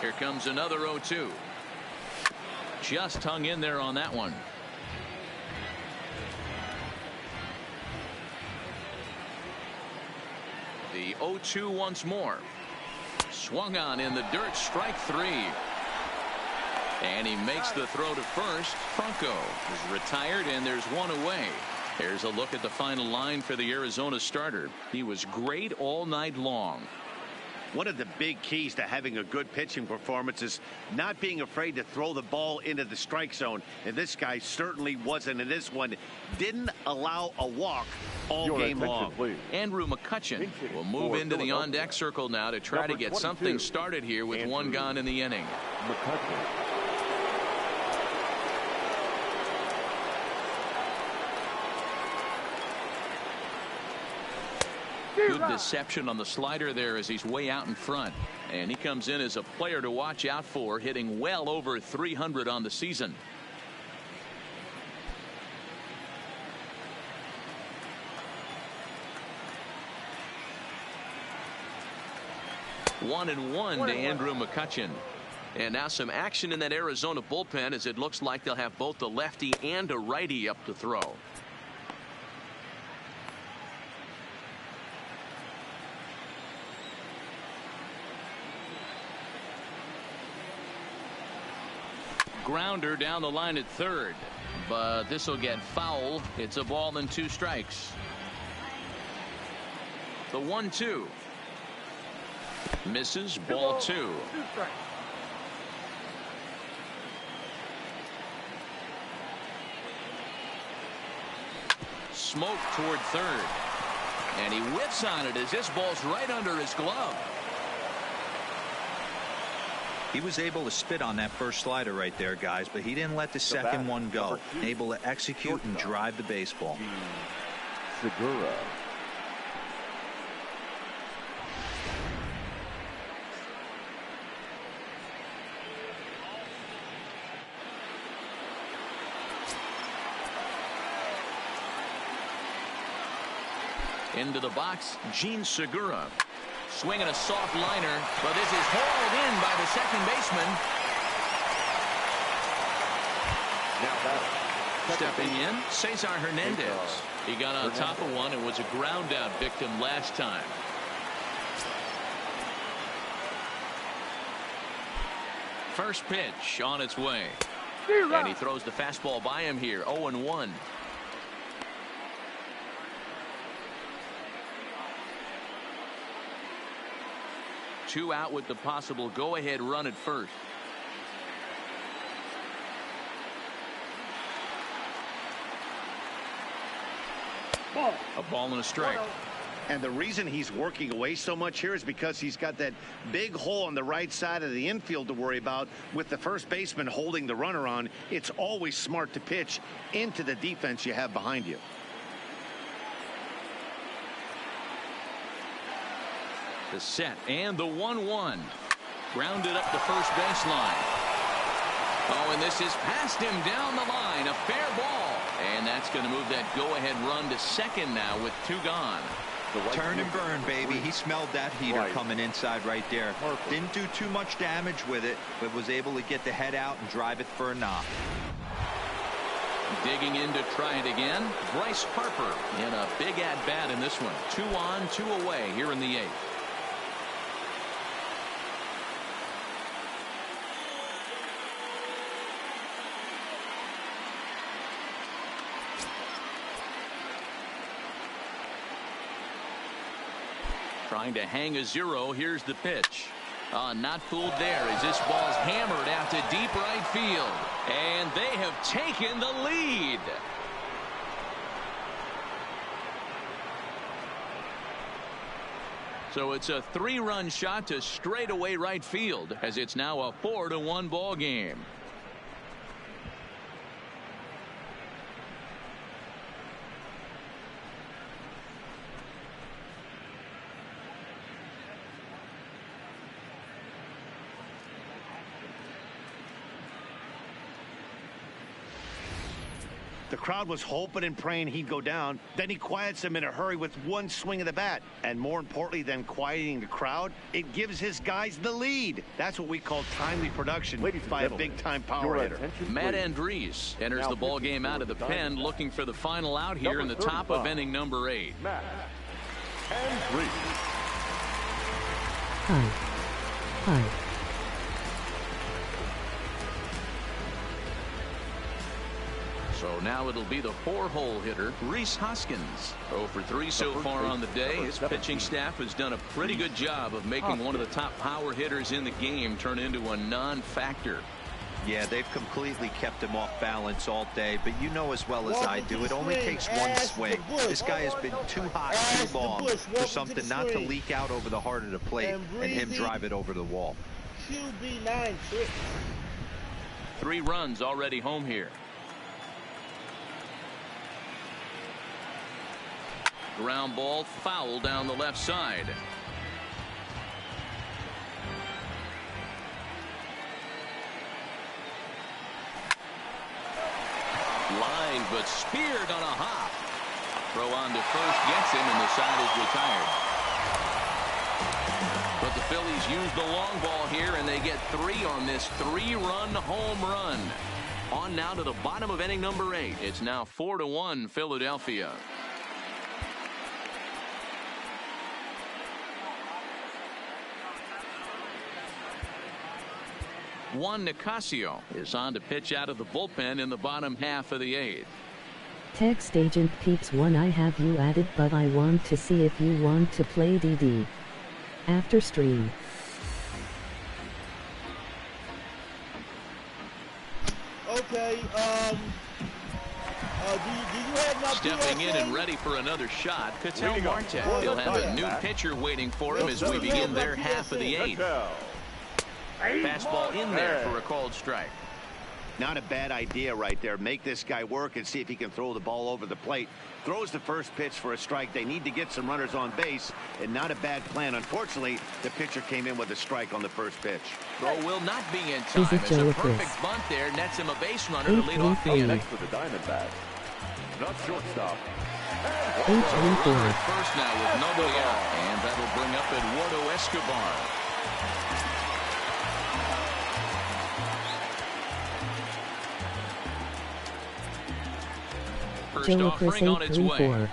Here comes another 0-2. Just hung in there on that one. The 0-2 once more. Swung on in the dirt, strike 3. And he makes the throw to first. Franco is retired, and there's one away. Here's a look at the final line for the Arizona starter. He was great all night long. One of the big keys to having a good pitching performance is not being afraid to throw the ball into the strike zone. And this guy certainly wasn't. And this one didn't allow a walk all game long. Andrew McCutchen will move into the on-deck circle now to try to get something started here with one gone in the inning. McCutchen. Good deception on the slider there as he's way out in front. And he comes in as a player to watch out for, hitting well over 300 on the season. One and one to Andrew McCutchen. And now some action in that Arizona bullpen as it looks like they'll have both a lefty and a righty up to throw. Grounder down the line at third, but this will get foul. It's a ball and 2 strikes. The 1-2 misses, ball 2. Smoke toward third, and he whips on it as this ball's right under his glove. He was able to spit on that first slider right there, guys, but he didn't let the second one go. Able to execute and drive the baseball. Segura. Into the box, Gene Segura. Swinging a soft liner, but this is hauled in by the second baseman. Now batting, Stepping in, Cesar Hernandez. He got on top of one and was a ground out victim last time. First pitch on its way. And he throws the fastball by him here. 0-1. Two out with the possible go-ahead run at first. A ball and a strike. And the reason he's working away so much here is because he's got that big hole on the right side of the infield to worry about. With the first baseman holding the runner on, it's always smart to pitch into the defense you have behind you. The set and the 1-1. Grounded up the first baseline. Oh, and this is past him down the line. A fair ball. And that's going to move that go-ahead run to second now with two gone. Turn and burn, baby. He smelled that heater coming inside right there. Didn't do too much damage with it, but was able to get the head out and drive it for a knock. Digging in to try it again. Bryce Harper in a big at-bat in this one. 2 on, 2 away here in the 8th. Trying to hang a 0. Here's the pitch. Not fooled there as this ball's hammered out to deep right field. And they have taken the lead. So it's a 3-run shot to straightaway right field as it's now a 4-1 ball game. The crowd was hoping and praying he'd go down. Then he quiets them in a hurry with one swing of the bat. And more importantly than quieting the crowd, it gives his guys the lead. That's what we call timely production by a big-time power hitter. Matt Andriese enters the ball game out of the pen, looking for the final out here in the top of inning number 8. Matt Andriese. Hi. So now it'll be the 4-hole hitter, Rhys Hoskins. 0 for 3 so far on the day. His pitching staff has done a pretty good job of making one of the top power hitters in the game turn into a non-factor. Yeah, they've completely kept him off balance all day, but you know as well as I do, it only takes one swing. This guy has been too hot too long for something not to leak out over the heart of the plate and him drive it over the wall. QB9 trick. 3 runs already home here. Ground ball foul down the left side. Line but speared on a hop. Throw on to first gets him and the side is retired. But the Phillies use the long ball here and they get 3 on this 3-run home run. On now to the bottom of inning number 8. It's now 4-1 Philadelphia. Juan Nicasio is on to pitch out of the bullpen in the bottom half of the 8th. Text Agent Peeps 1, I have you added, but I want to see if you want to play DD after stream. Okay, do you have my Stepping in PSA? and ready for another shot, Ketel Marte. He'll have a new pitcher waiting for him as we begin their half of the 8th. Fastball in there for a called strike. Not a bad idea right there. Make this guy work and see if he can throw the ball over the plate. Throws the first pitch for a strike. They need to get some runners on base, and not a bad plan. Unfortunately, the pitcher came in with a strike on the first pitch. Throw will not be in time. Is it It's Joe a perfect Chris? bunt there. Nets him a base runner to lead off the 8-3-3. inning. Next for the Diamondbacks. Not shortstop. H-3-4. First now with nobody out, and that'll bring up Eduardo Escobar. First offering on its way.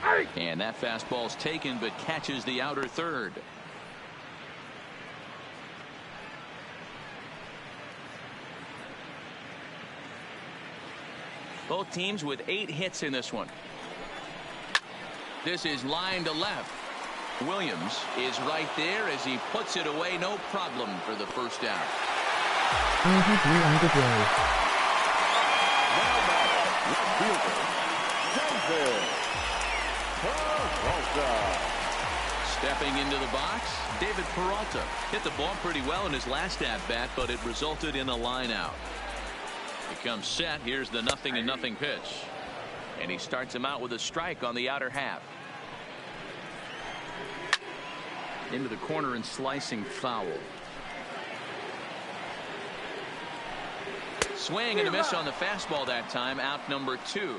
3-4. And that fastball's taken but catches the outer third. Both teams with 8 hits in this one. This is line to left. Williams is right there as he puts it away. No problem for the first out. I have you added way. Stepping into the box, David Peralta hit the ball pretty well in his last at-bat, but it resulted in a line out. He comes set. Here's the 0-0 pitch. And he starts him out with a strike on the outer half. Into the corner and slicing foul. Swing and a miss on the fastball that time. Out number 2.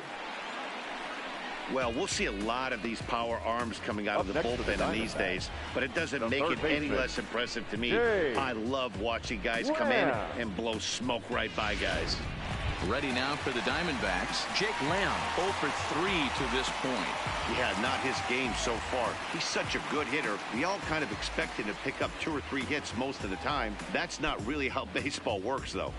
Well, we'll see a lot of these power arms coming out of the bullpen in these days, but it doesn't make it any less impressive to me. I love watching guys come in and blow smoke right by guys. Ready now for the Diamondbacks. Jake Lamb 0 for 3 to this point. Yeah, not his game so far. He's such a good hitter. We all kind of expect him to pick up 2 or 3 hits most of the time. That's not really how baseball works, though.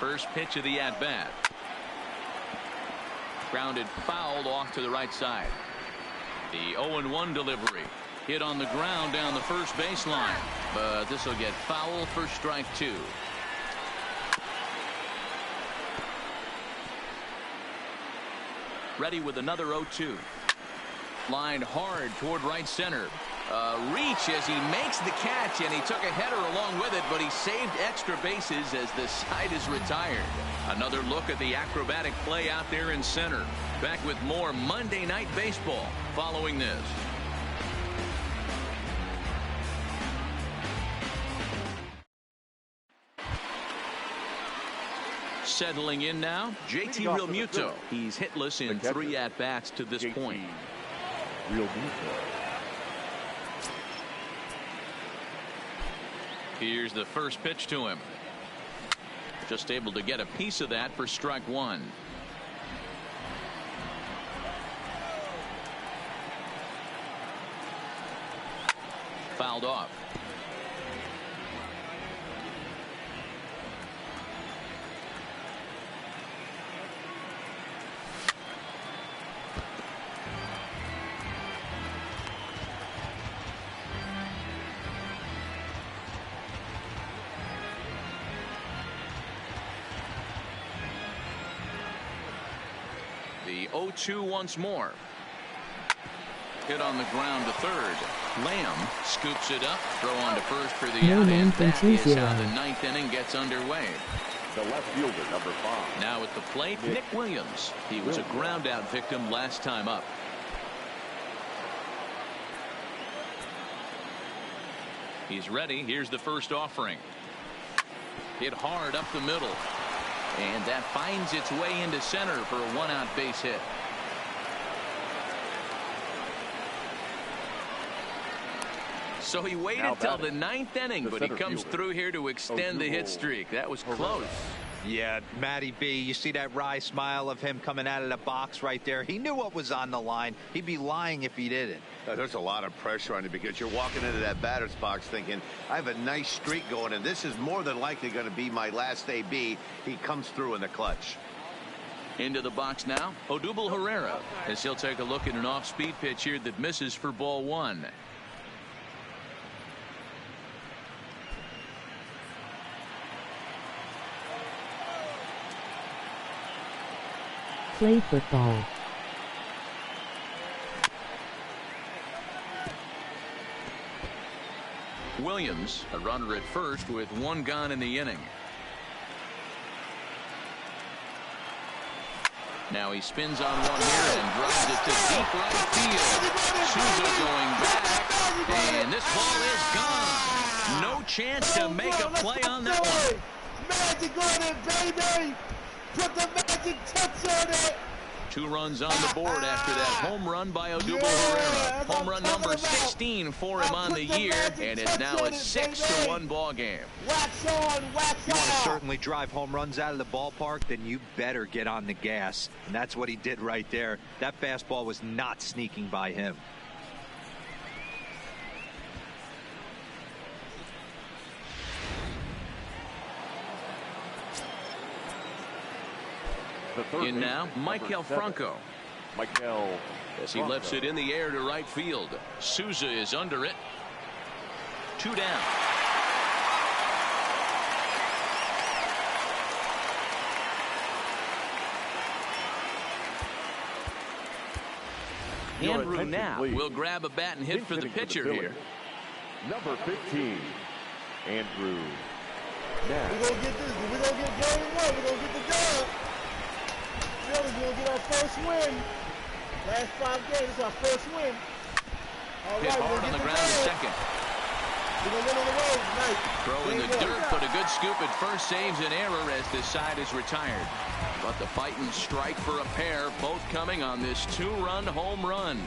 First pitch of the at-bat. Grounded fouled off to the right side. The 0-1 delivery. Hit on the ground down the first baseline. But this will get foul for strike 2. Ready with another 0-2. Lined hard toward right center. Reach as he makes the catch, and he took a header along with it, but he saved extra bases as the side is retired. Another look at the acrobatic play out there in center. Back with more Monday Night Baseball following this. Settling in now, JT Realmuto. He's hitless in 3 at-bats to this point. Here's the first pitch to him. Just able to get a piece of that for strike 1. Fouled off. The 0-2 once more. Hit on the ground to third. Lamb scoops it up. Throw on to first for the out. And that is how the 9th inning gets underway. The left fielder, number 5. Now at the plate, Nick Williams. He was a ground out victim last time up. He's ready. Here's the first offering. Hit hard up the middle. And that finds its way into center for a 1-out base hit. So he waited till the 9th inning, but he comes through here to extend the hit streak. That was close. Yeah, Matty B, you see that wry smile of him coming out of the box right there. He knew what was on the line. He'd be lying if he didn't. There's a lot of pressure on you because you're walking into that batter's box thinking, I have a nice streak going, and this is more than likely going to be my last AB. He comes through in the clutch. Into the box now, Odubel Herrera, as he'll take a look at an off-speed pitch here that misses for ball 1. Play football. Williams, a runner at first with 1 gone in the inning. Now he spins on one here and drives it to deep right field. Souza going back, and this ball is gone. No chance to make a play on that one. Magic on it, baby. Put the magic touch on it. 2 runs on the board after that home run by Odubel Herrera. Home run number 16 for him on the year, and it's now a 6-1 ball game. Wax on, wax You want to off. certainly drive home runs out of the ballpark, then you better get on the gas. And that's what he did right there. That fastball was not sneaking by him. In now, Michael Franco. Michael As he lifts it in the air to right field. Souza is under it. 2 down. Andrew now will grab a bat and hit for the pitcher here. Number 15, Andrew. We're going to get this. We're going to get game 1. We're going to get the dub. Phillies going to get our first win. Last 5 games, it's our first win. All Hit right, hard on the ground to second. We're going to win on the road tonight. Throwing the dirt, but a good scoop at first saves an error as this side is retired. But the fighting strike for a pair, both coming on this 2-run home run.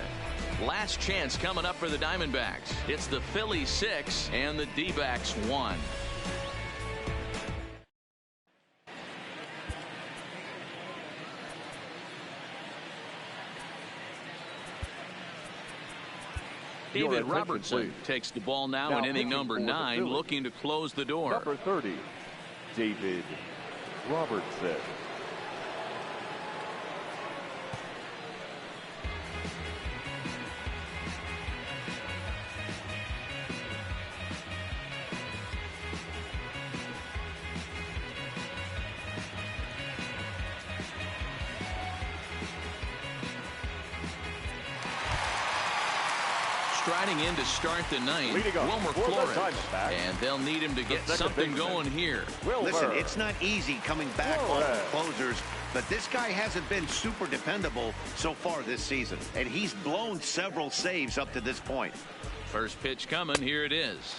Last chance coming up for the Diamondbacks. It's the Phillies 6 and the D-backs 1. David Robertson takes the ball now in inning number 9, looking to close the door. Number 30, David Robertson. Striding in to start the 9th, Wilmer Flores, and they'll need him to get something going here. Listen, it's not easy coming back off of closers, but this guy hasn't been super dependable so far this season, and he's blown several saves up to this point. First pitch coming, here it is.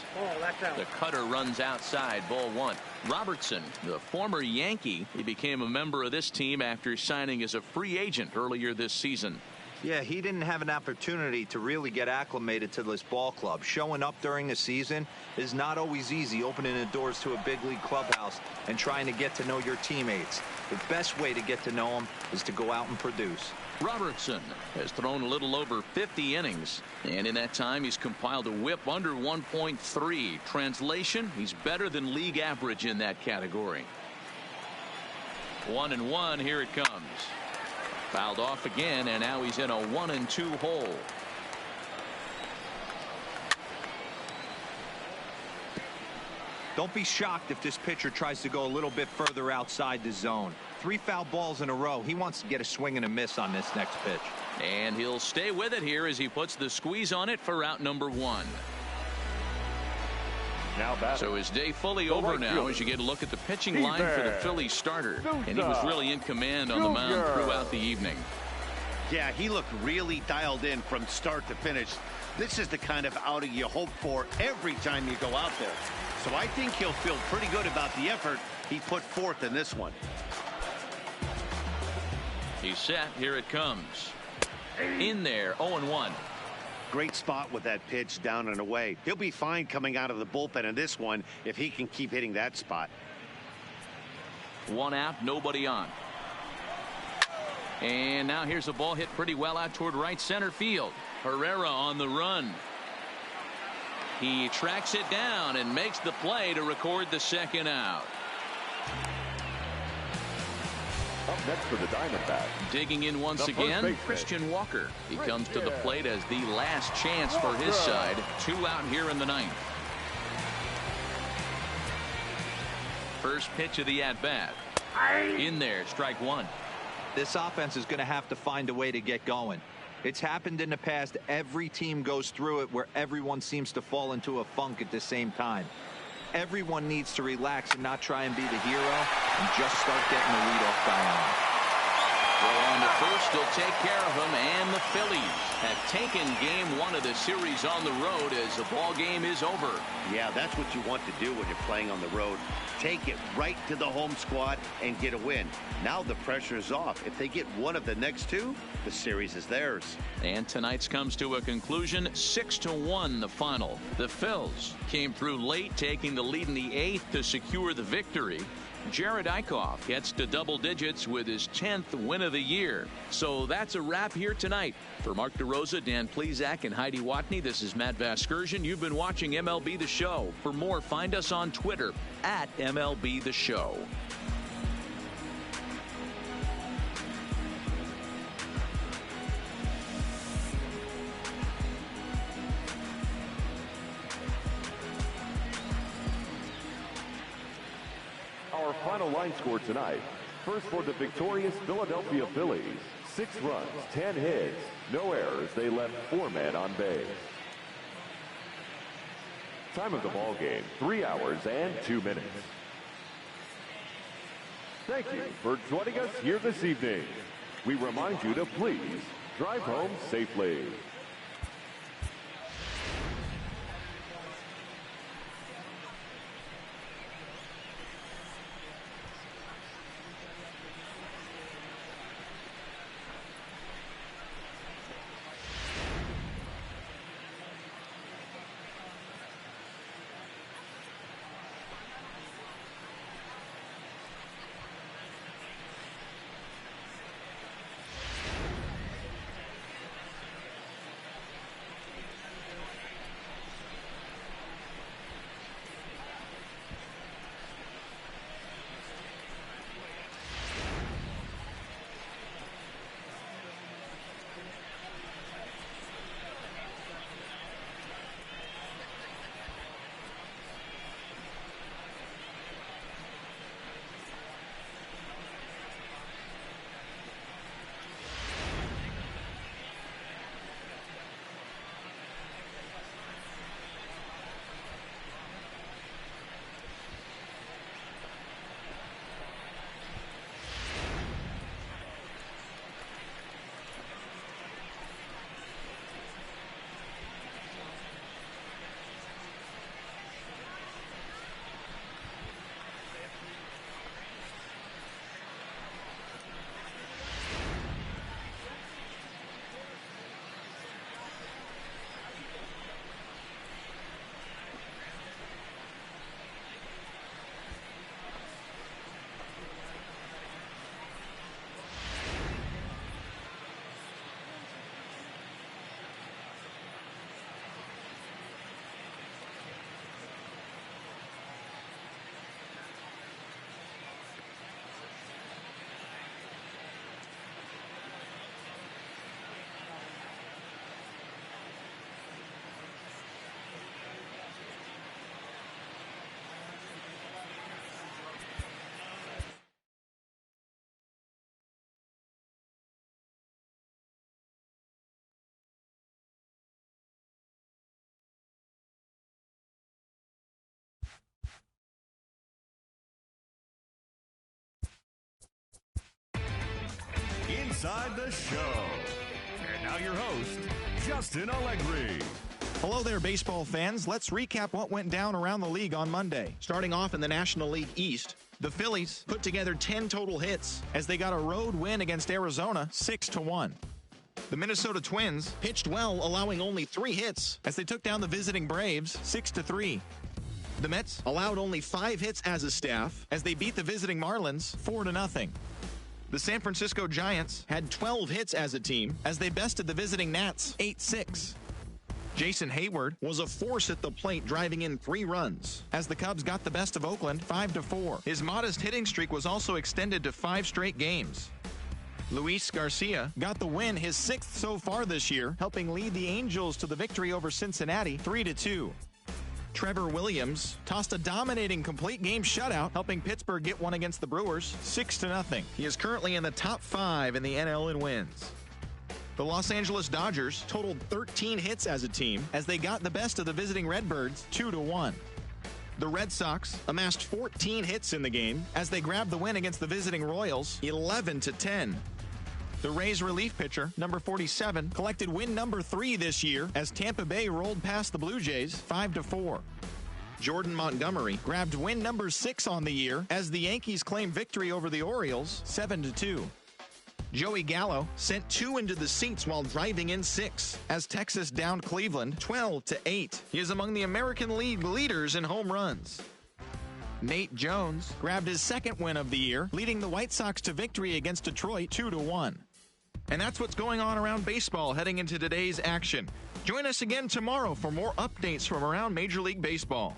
The cutter runs outside, ball 1. Robertson, the former Yankee, he became a member of this team after signing as a free agent earlier this season. Yeah, he didn't have an opportunity to really get acclimated to this ball club. Showing up during the season is not always easy, opening the doors to a big league clubhouse and trying to get to know your teammates. The best way to get to know them is to go out and produce. Robertson has thrown a little over 50 innings, and in that time he's compiled a whip under 1.3. Translation, he's better than league average in that category. 1-1, here it comes. Fouled off again, and now he's in a 1-2 hole. Don't be shocked if this pitcher tries to go a little bit further outside the zone. 3 foul balls in a row. He wants to get a swing and a miss on this next pitch. And he'll stay with it here as he puts the squeeze on it for out number 1. So his day fully over now as you get a look at the pitching line for the Phillies starter. And he was really in command on the mound throughout the evening. Yeah, he looked really dialed in from start to finish. This is the kind of outing you hope for every time you go out there. So I think he'll feel pretty good about the effort he put forth in this one. He's set. Here it comes. In there, 0-1. Great spot with that pitch down and away. He'll be fine coming out of the bullpen in this one if he can keep hitting that spot. 1 out, nobody on. And now here's a ball hit pretty well out toward right center field. Herrera on the run. He tracks it down and makes the play to record the 2nd out. Up next for the Diamondbacks. Digging in once again, Christian Walker. He comes to the plate as the last chance for his side. 2 out here in the 9th. First pitch of the at-bat. In there, strike 1. This offense is going to have to find a way to get going. It's happened in the past. Every team goes through it where everyone seems to fall into a funk at the same time. Everyone needs to relax and not try and be the hero and just start getting the leadoff guy on. Well, on the first, he'll take care of him, and the Phillies have taken game one of the series on the road as the ball game is over. Yeah, that's what you want to do when you're playing on the road. Take it right to the home squad and get a win. Now the pressure is off. If they get one of the next two, the series is theirs. And tonight's comes to a conclusion, 6-1 the final. The Phils came through late, taking the lead in the eighth to secure the victory. Jared Eichhoff gets to double digits with his 10th win of the year. So that's a wrap here tonight. For Mark DeRosa, Dan Plesac, and Heidi Watney, this is Matt Vasgersian. You've been watching MLB The Show. For more, find us on Twitter at MLB The Show. Our final line score tonight. First for the victorious Philadelphia Phillies. 6 runs, 10 hits, no errors. They left 4 men on base. Time of the ball game, 3 hours and 2 minutes. Thank you for joining us here this evening. We remind you to please drive home safely. Inside the Show. And now your host, Justin Allegri. Hello there, baseball fans. Let's recap what went down around the league on Monday. Starting off in the National League East, the Phillies put together 10 total hits as they got a road win against Arizona 6-1. The Minnesota Twins pitched well, allowing only 3 hits as they took down the visiting Braves 6-3. The Mets allowed only 5 hits as a staff as they beat the visiting Marlins 4-0. The San Francisco Giants had 12 hits as a team as they bested the visiting Nats 8-6. Jason Hayward was a force at the plate, driving in 3 runs as the Cubs got the best of Oakland 5-4. His modest hitting streak was also extended to 5 straight games. Luis Garcia got the win, his 6th so far this year, helping lead the Angels to the victory over Cincinnati 3-2. Trevor Williams tossed a dominating complete game shutout, helping Pittsburgh get one against the Brewers 6-0. He is currently in the top 5 in the NL in wins. The Los Angeles Dodgers totaled 13 hits as a team as they got the best of the visiting Redbirds 2-1. The Red Sox amassed 14 hits in the game as they grabbed the win against the visiting Royals 11-10. The Rays relief pitcher, number 47, collected win number 3 this year as Tampa Bay rolled past the Blue Jays 5-4. Jordan Montgomery grabbed win number 6 on the year as the Yankees claimed victory over the Orioles 7-2. Joey Gallo sent 2 into the seats while driving in 6 as Texas downed Cleveland 12-8. He is among the American League leaders in home runs. Nate Jones grabbed his 2nd win of the year, leading the White Sox to victory against Detroit 2-1. And that's what's going on around baseball heading into today's action. Join us again tomorrow for more updates from around Major League Baseball.